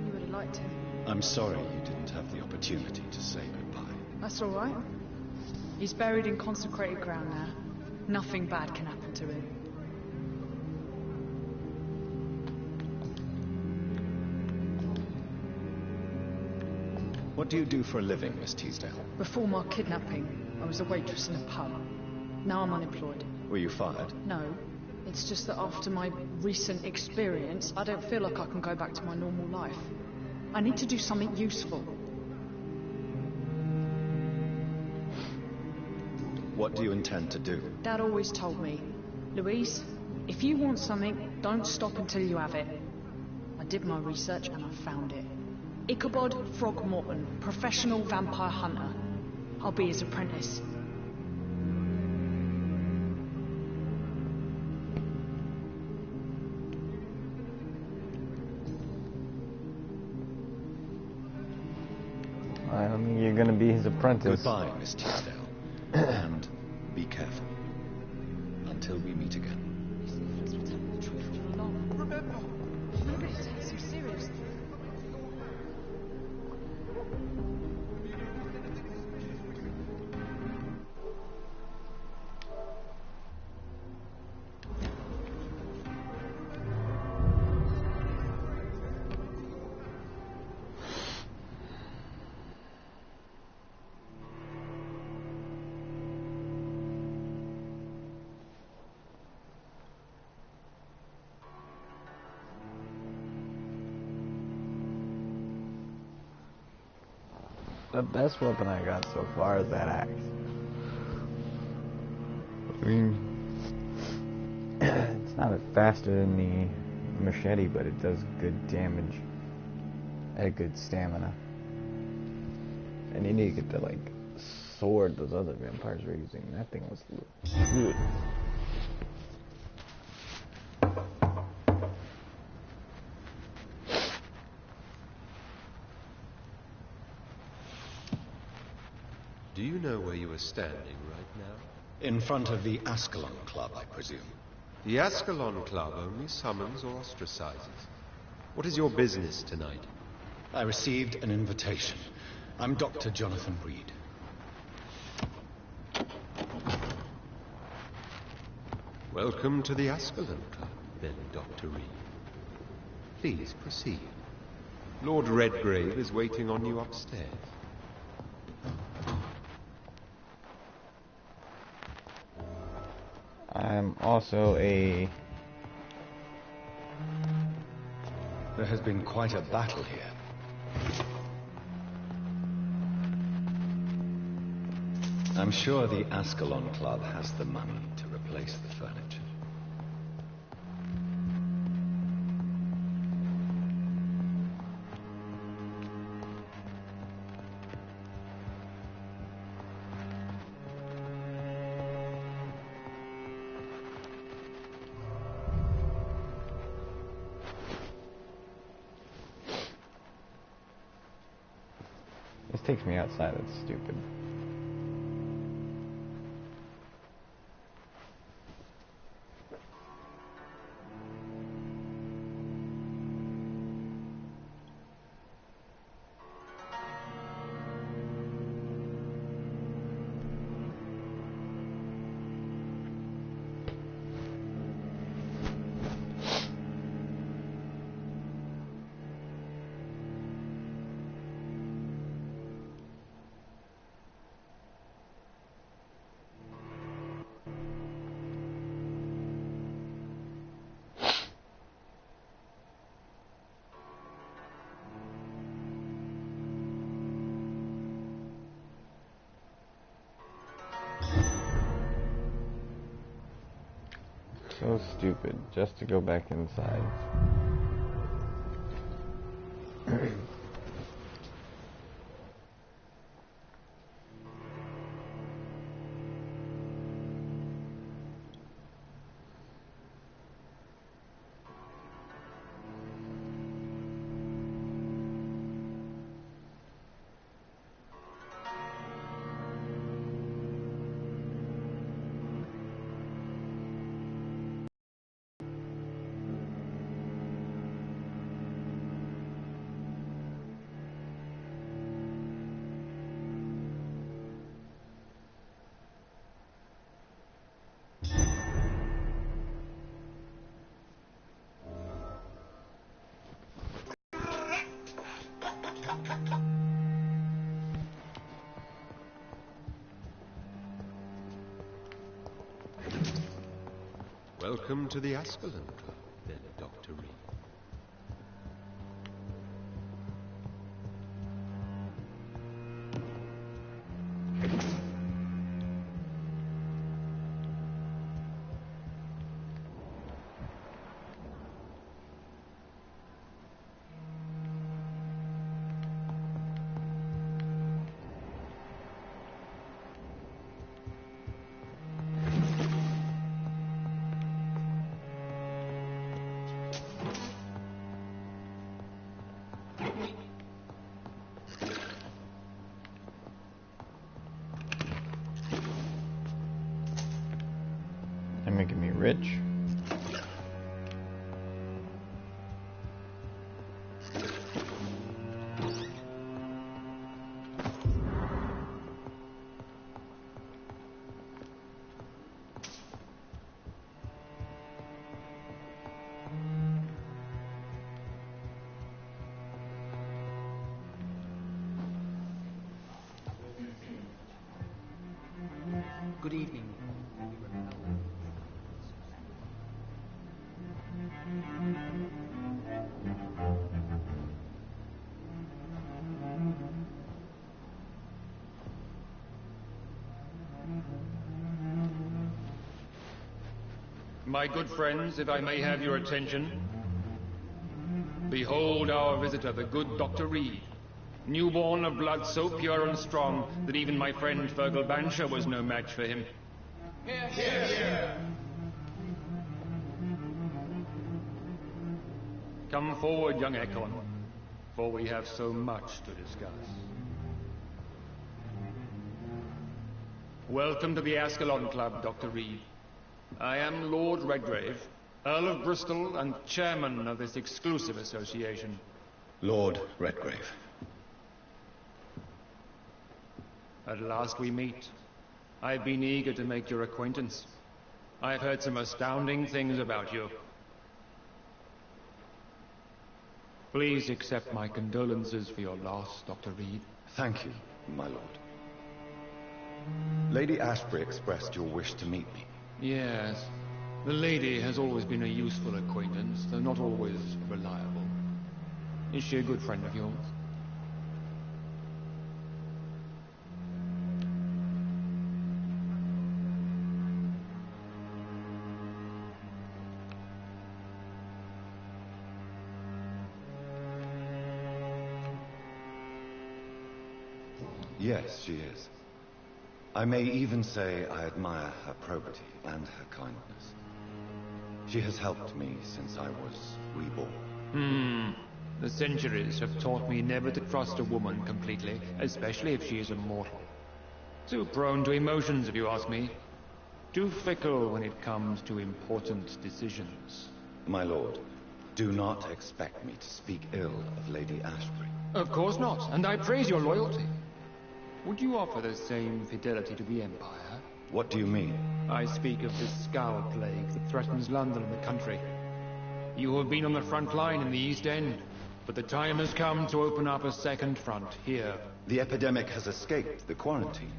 You would have liked him. I'm sorry you didn't have the opportunity to say goodbye. That's all right. He's buried in consecrated ground now. Nothing bad can happen to him. What do you do for a living, Miss Teasdale? Before my kidnapping, I was a waitress in a pub. Now I'm unemployed. Were you fired? No. It's just that after my recent experience, I don't feel like I can go back to my normal life. I need to do something useful. What do you intend to do? Dad always told me, Louise, if you want something, don't stop until you have it. I did my research and I found it. Ichabod Frogmorton, professional vampire hunter. I'll be his apprentice. I don't think you're gonna be his apprentice. Goodbye, Miss Teasdale. And be careful. Until we meet again. Remember, it's some serious. The best weapon I got so far is that axe. I mean, it's not as faster than the machete, but it does good damage at good stamina. And you need to get the like sword those other vampires were using. That thing was good. Do you know where you are standing right now? In front of the Ascalon Club, I presume. The Ascalon Club only summons or ostracizes. What is your business tonight? I received an invitation. I'm Dr. Jonathan Reed. Welcome to the Ascalon Club, then, Dr. Reed. Please proceed. Lord Redgrave is waiting on you upstairs. I'm also a... There has been quite a battle here. I'm sure the Ascalon Club has the money to replace the furniture. This takes me outside, that's stupid. So stupid, just to go back inside. Welcome to the Ascalon Club, then, Dr. Reed. good evening. My good friends, if I may have your attention. Behold our visitor, the good Dr. Reed. Newborn of blood so pure and strong that even my friend Fergal Bancher was no match for him. Here, here. Come forward, young Ekon, for we have so much to discuss. Welcome to the Ascalon Club, Dr. Reed. I am Lord Redgrave, Earl of Bristol and chairman of this exclusive association. Lord Redgrave. At last we meet. I've been eager to make your acquaintance. I've heard some astounding things about you. Please accept my condolences for your loss, Dr. Reed. Thank you, my lord. Lady Ashbury expressed your wish to meet me. Yes. The lady has always been a useful acquaintance, though not always reliable. Is she a good friend of yours? Yes, she is. I may even say I admire her probity and her kindness. She has helped me since I was reborn. The centuries have taught me never to trust a woman completely, especially if she is a mortal. Too prone to emotions, if you ask me. Too fickle when it comes to important decisions. My lord, do not expect me to speak ill of Lady Ashbury. Of course not, and I praise your loyalty. Would you offer the same fidelity to the Empire? What do you mean? I speak of this scowl plague that threatens London and the country. You have been on the front line in the East End, but the time has come to open up a second front here. The epidemic has escaped the quarantine.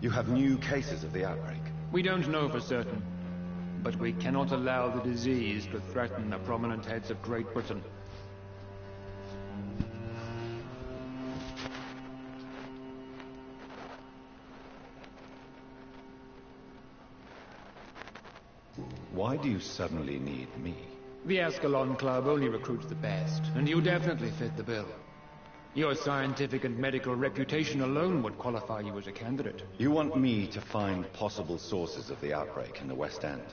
You have new cases of the outbreak. We don't know for certain, but we cannot allow the disease to threaten the prominent heads of Great Britain. Why do you suddenly need me? The Ascalon Club only recruits the best, and you definitely fit the bill. Your scientific and medical reputation alone would qualify you as a candidate. You want me to find possible sources of the outbreak in the West End.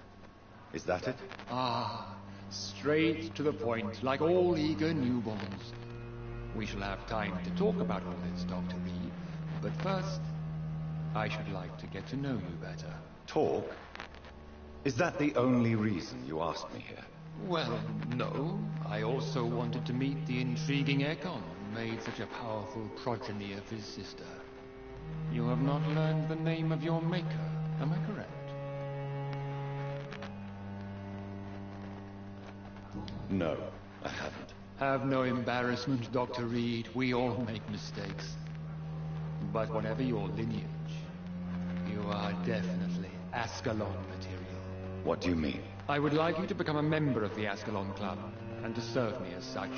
Is that it? Straight to the point, like all eager newborns. We shall have time to talk about all this, Dr. Reed. But first, I should like to get to know you better. Talk? Is that the only reason you asked me here? Well, no. I also wanted to meet the intriguing Ekon, who made such a powerful progeny of his sister. You have not learned the name of your maker, am I correct? No, I haven't. Have no embarrassment, Dr. Reed. We all make mistakes. But whatever your lineage, you are definitely Ascalon material. What do you mean? I would like you to become a member of the Ascalon Club, and to serve me as such.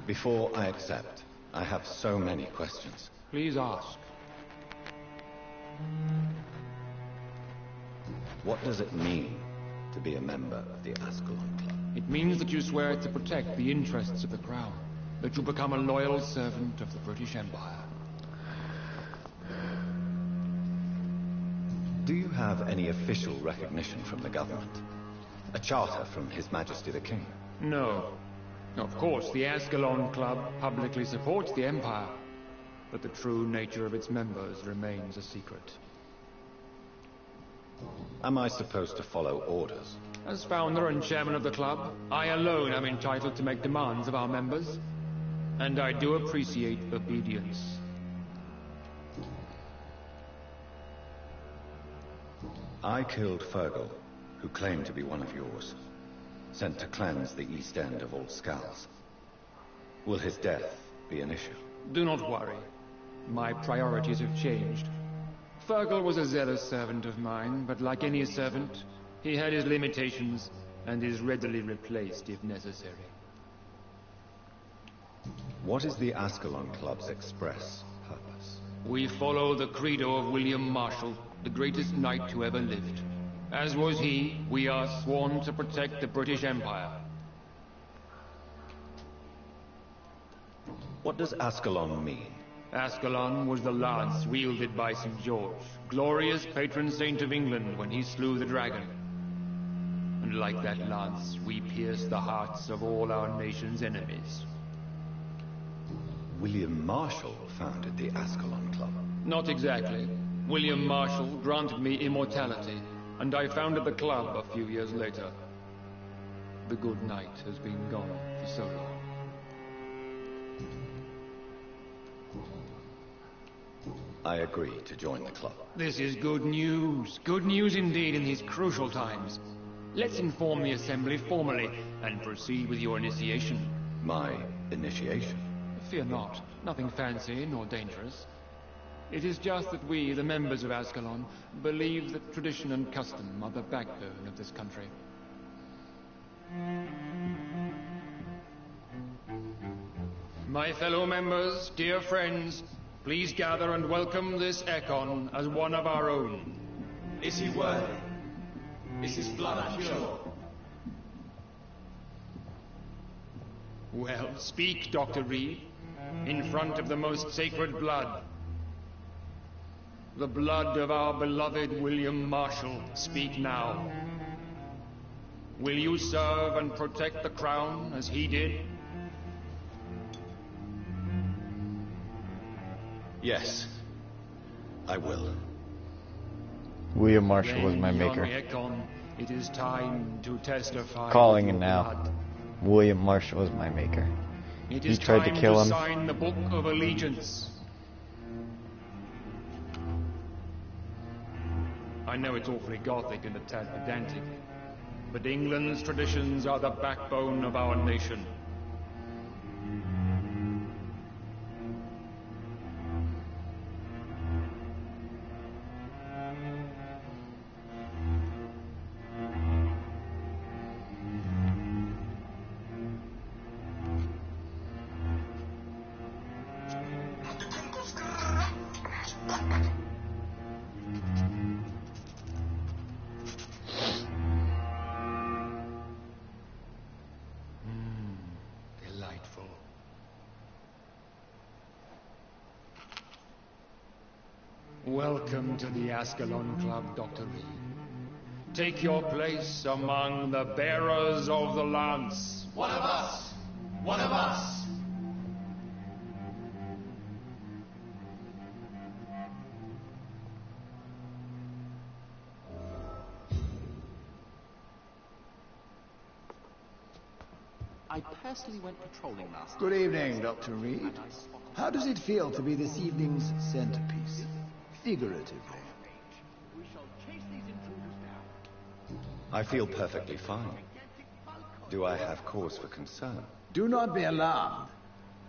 Before I accept, I have so many questions. Please ask. What does it mean to be a member of the Ascalon Club? It means that you swear to protect the interests of the Crown, that you become a loyal servant of the British Empire. Do you have any official recognition from the government? A charter from His Majesty the King? No. Of course, the Ascalon Club publicly supports the Empire, but the true nature of its members remains a secret. Am I supposed to follow orders? As founder and chairman of the club, I alone am entitled to make demands of our members, and I do appreciate obedience. I killed Fergal, who claimed to be one of yours, sent to cleanse the East End of Old Skulls. Will his death be an issue? Do not worry. My priorities have changed. Fergal was a zealous servant of mine, but like any servant, he had his limitations and is readily replaced if necessary. What is the Ascalon Club's express purpose? We follow the credo of William Marshall, the greatest knight who ever lived. As was he, we are sworn to protect the British Empire. What does Ascalon mean? Ascalon was the lance wielded by St. George, glorious patron saint of England when he slew the dragon. And like that lance, we pierce the hearts of all our nation's enemies. William Marshall founded the Ascalon Club. Not exactly. William Marshall granted me immortality, and I founded the club a few years later. The good knight has been gone for so long. I agree to join the club. This is good news. Good news indeed in these crucial times. Let's inform the Assembly formally and proceed with your initiation. My initiation? Fear not. Nothing fancy nor dangerous. It is just that we, the members of Ascalon, believe that tradition and custom are the backbone of this country. My fellow members, dear friends, please gather and welcome this Ekon as one of our own. Is he worthy? Is his blood pure? Well, speak, Dr. Reed, in front of the most sacred blood. The blood of our beloved William Marshall. Speak now. Will you serve and protect the crown as he did? Yes, I will. William Marshall was my Then, maker. young Ekon, it is time to testify. Calling it your now. blood. William Marshall was my maker. It He is tried to time kill him. sign the Book of Allegiance. I know it's awfully gothic and a tad pedantic, but England's traditions are the backbone of our nation. Delightful. Welcome to the Ascalon Club, Dr. Reed. Take your place among the bearers of the lance. One of us! One of us! I personally went patrolling last Good night. evening, Dr. Reed. How does it feel to be this evening's centerpiece? Figuratively. We shall chase these intruders down. I feel perfectly fine. Do I have cause for concern? Do not be alarmed.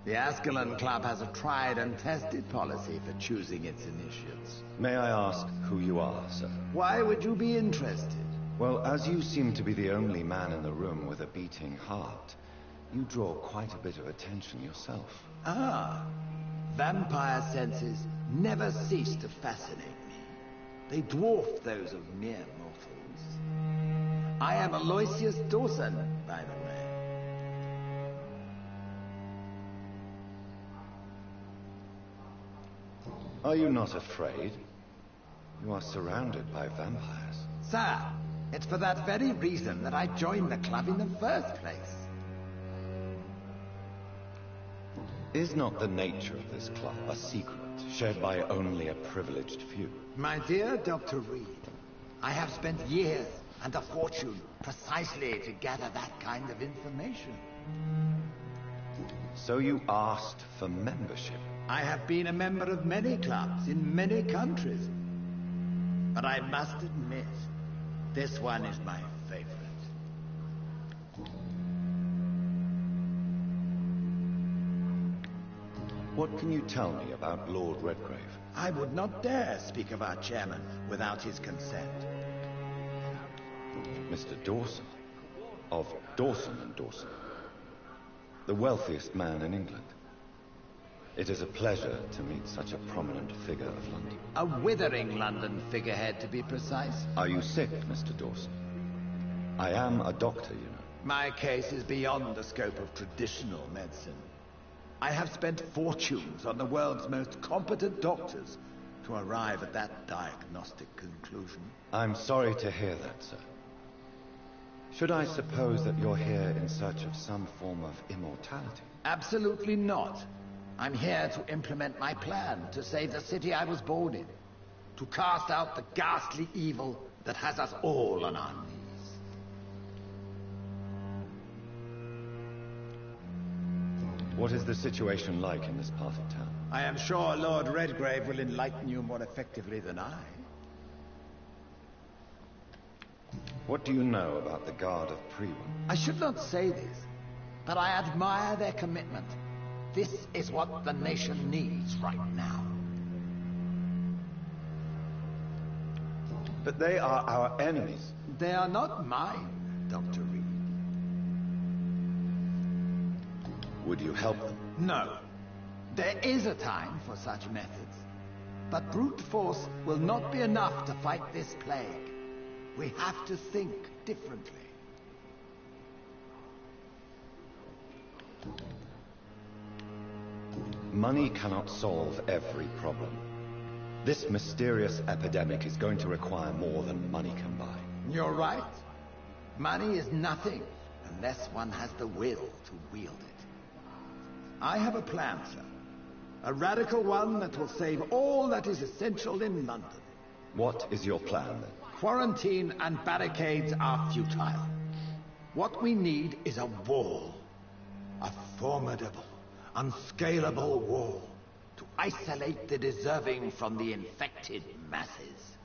The Ascalon Club has a tried and tested policy for choosing its initiates. May I ask who you are, sir? Why would you be interested? Well, as you seem to be the only man in the room with a beating heart, you draw quite a bit of attention yourself. Ah, vampire senses never cease to fascinate me. They dwarf those of mere mortals. I am Aloysius Dawson, by the way. Are you not afraid? You are surrounded by vampires. Sir, it's for that very reason that I joined the club in the first place. Is not the nature of this club a secret, shared by only a privileged few? My dear Dr. Reed, I have spent years and a fortune precisely to gather that kind of information. So you asked for membership? I have been a member of many clubs in many countries. But I must admit, this one is my favorite. What can you tell me about Lord Redgrave? I would not dare speak of our chairman without his consent. Mr. Dawson, of Dawson and Dawson, the wealthiest man in England. It is a pleasure to meet such a prominent figure of London. A withering London figurehead, to be precise. Are you sick, Mr. Dawson? I am a doctor, you know. My case is beyond the scope of traditional medicine. I have spent fortunes on the world's most competent doctors to arrive at that diagnostic conclusion. I'm sorry to hear that, sir. Should I suppose that you're here in search of some form of immortality? Absolutely not. I'm here to implement my plan to save the city I was born in. To cast out the ghastly evil that has us all on our knees. What is the situation like in this part of town? I am sure Lord Redgrave will enlighten you more effectively than I. What do you know about the Guard of Prewell? I should not say this, but I admire their commitment. This is what the nation needs right now. But they are our enemies. They are not mine, Dr. Reed. Would you help them? No. There is a time for such methods. But brute force will not be enough to fight this plague. We have to think differently. Money cannot solve every problem. This mysterious epidemic is going to require more than money can buy. You're right. Money is nothing unless one has the will to wield it. I have a plan, sir. A radical one that will save all that is essential in London. What is your plan, then? Quarantine and barricades are futile. What we need is a wall. A formidable, unscalable wall to isolate the deserving from the infected masses.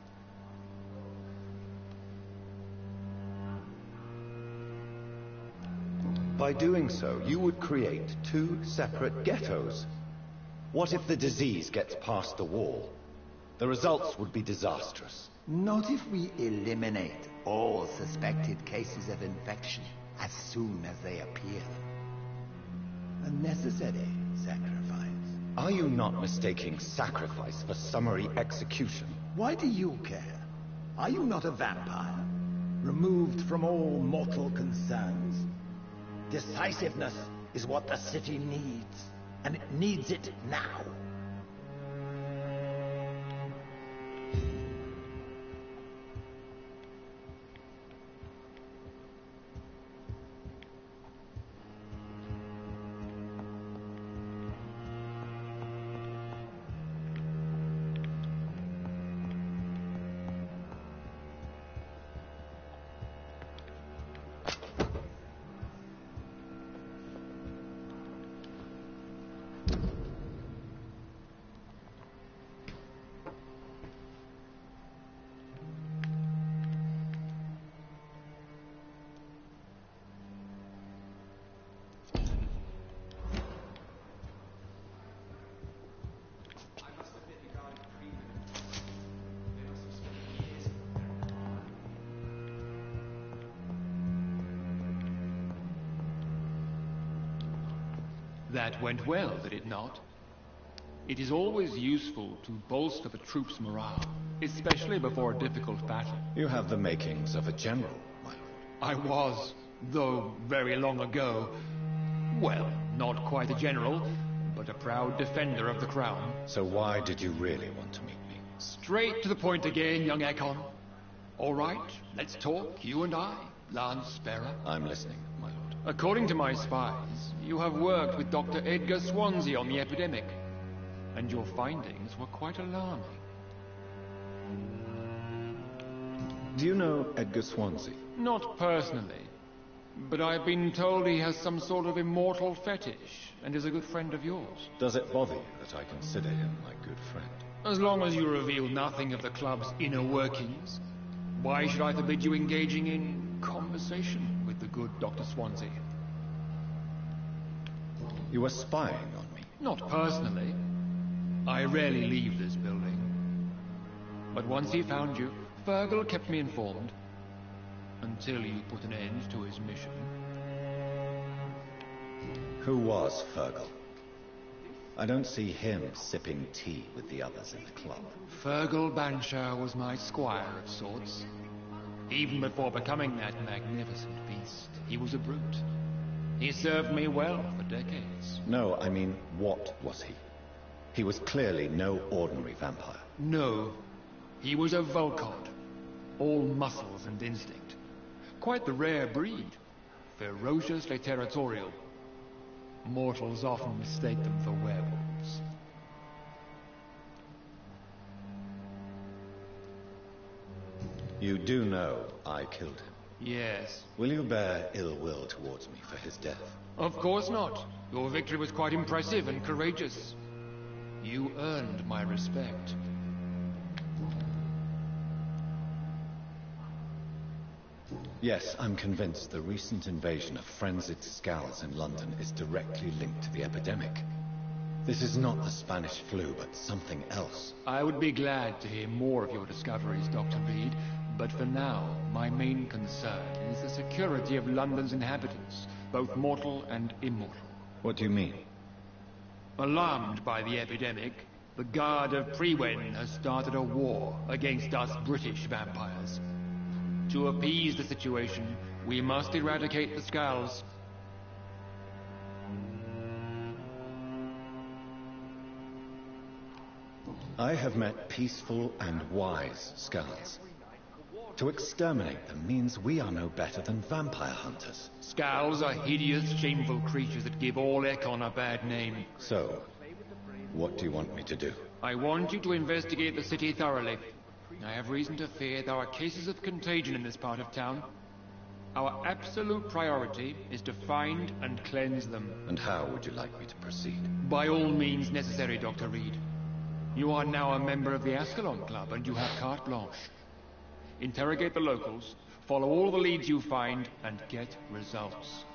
By doing so, you would create two separate ghettos. What if the disease gets past the wall? The results would be disastrous. Not if we eliminate all suspected cases of infection as soon as they appear. A necessary sacrifice. Are you not mistaking sacrifice for summary execution? Why do you care? Are you not a vampire? Removed from all mortal concerns? Decisiveness is what the city needs, and it needs it now. That went well, did it not? It is always useful to bolster the troops' morale, especially before a difficult battle. You have the makings of a general, my lord. I was, though very long ago. Well, not quite a general, but a proud defender of the crown. So why did you really want to meet me? Straight to the point again, young Ekon. All right, let's talk, you and I, Lance Sparrow. I'm listening, my lord. According to my spies, you have worked with Dr. Edgar Swansea on the epidemic, and your findings were quite alarming. Do you know Edgar Swansea? Not personally, but I've been told he has some sort of immortal fetish, and is a good friend of yours. Does it bother you that I consider him my good friend? As long as you reveal nothing of the club's inner workings, why should I forbid you engaging in conversation with the good Dr. Swansea? You are spying on me. Not personally. I rarely leave this building. But once he found you, Fergal kept me informed. Until you put an end to his mission. Who was Fergal? I don't see him sipping tea with the others in the club. Fergal Banshire was my squire of sorts. Even before becoming that magnificent beast, he was a brute. He served me well for decades. No, I mean, what was he? He was clearly no ordinary vampire. No. He was a Volcod. All muscles and instinct. Quite the rare breed. Ferociously territorial. Mortals often mistake them for werewolves. You do know I killed him? Yes. Will you bear ill will towards me for his death? Of course not. Your victory was quite impressive and courageous. You earned my respect. Yes, I'm convinced the recent invasion of frenzied skulls in London is directly linked to the epidemic. This is not the Spanish flu, but something else. I would be glad to hear more of your discoveries, Dr. Reed, but for now, my main concern is the security of London's inhabitants, both mortal and immortal. What do you mean? Alarmed by the epidemic, the Guard of Prewen has started a war against us British vampires. To appease the situation, we must eradicate the skulls. I have met peaceful and wise skulls. To exterminate them means we are no better than vampire hunters. Skulls are hideous, shameful creatures that give all Ekon a bad name. So, what do you want me to do? I want you to investigate the city thoroughly. I have reason to fear there are cases of contagion in this part of town. Our absolute priority is to find and cleanse them. And how would you like me to proceed? By all means necessary, Dr. Reed. You are now a member of the Ascalon Club and you have carte blanche. Interrogate the locals, follow all the leads you find, and get results.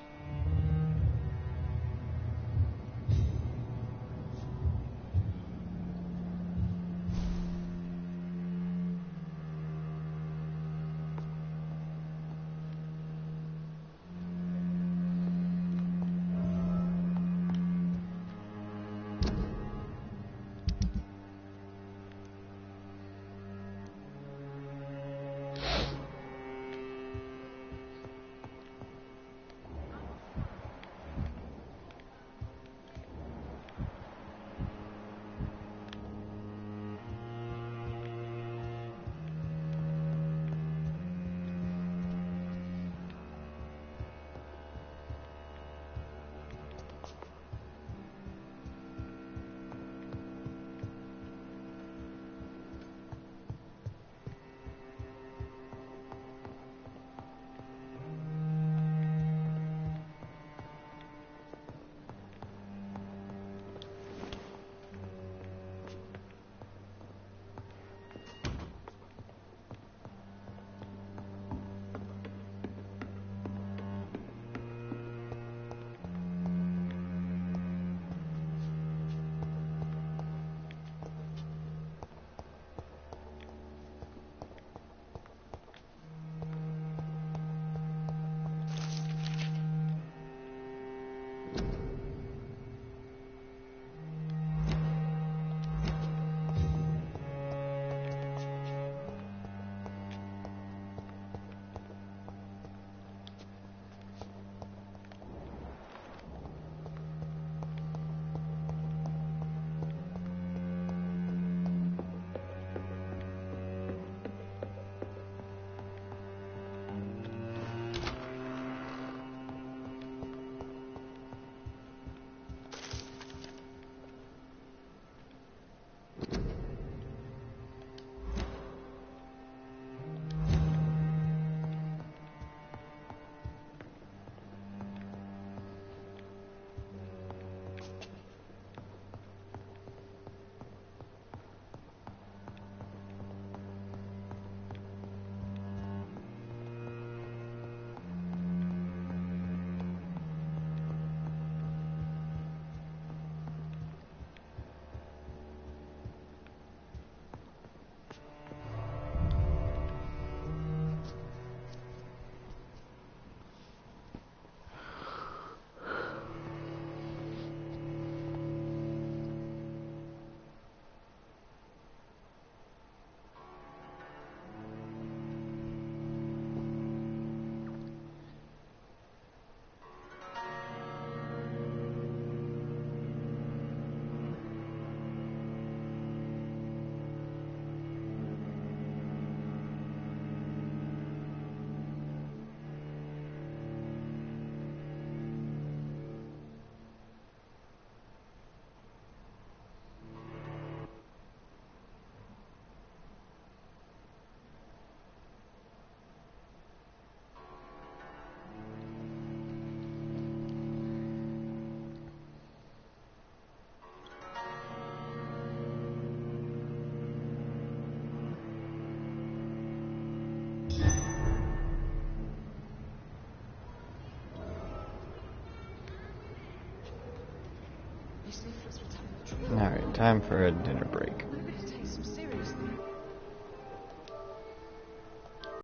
these leaflets were telling the truth. Alright, time for a dinner break. Nobody takes them seriously.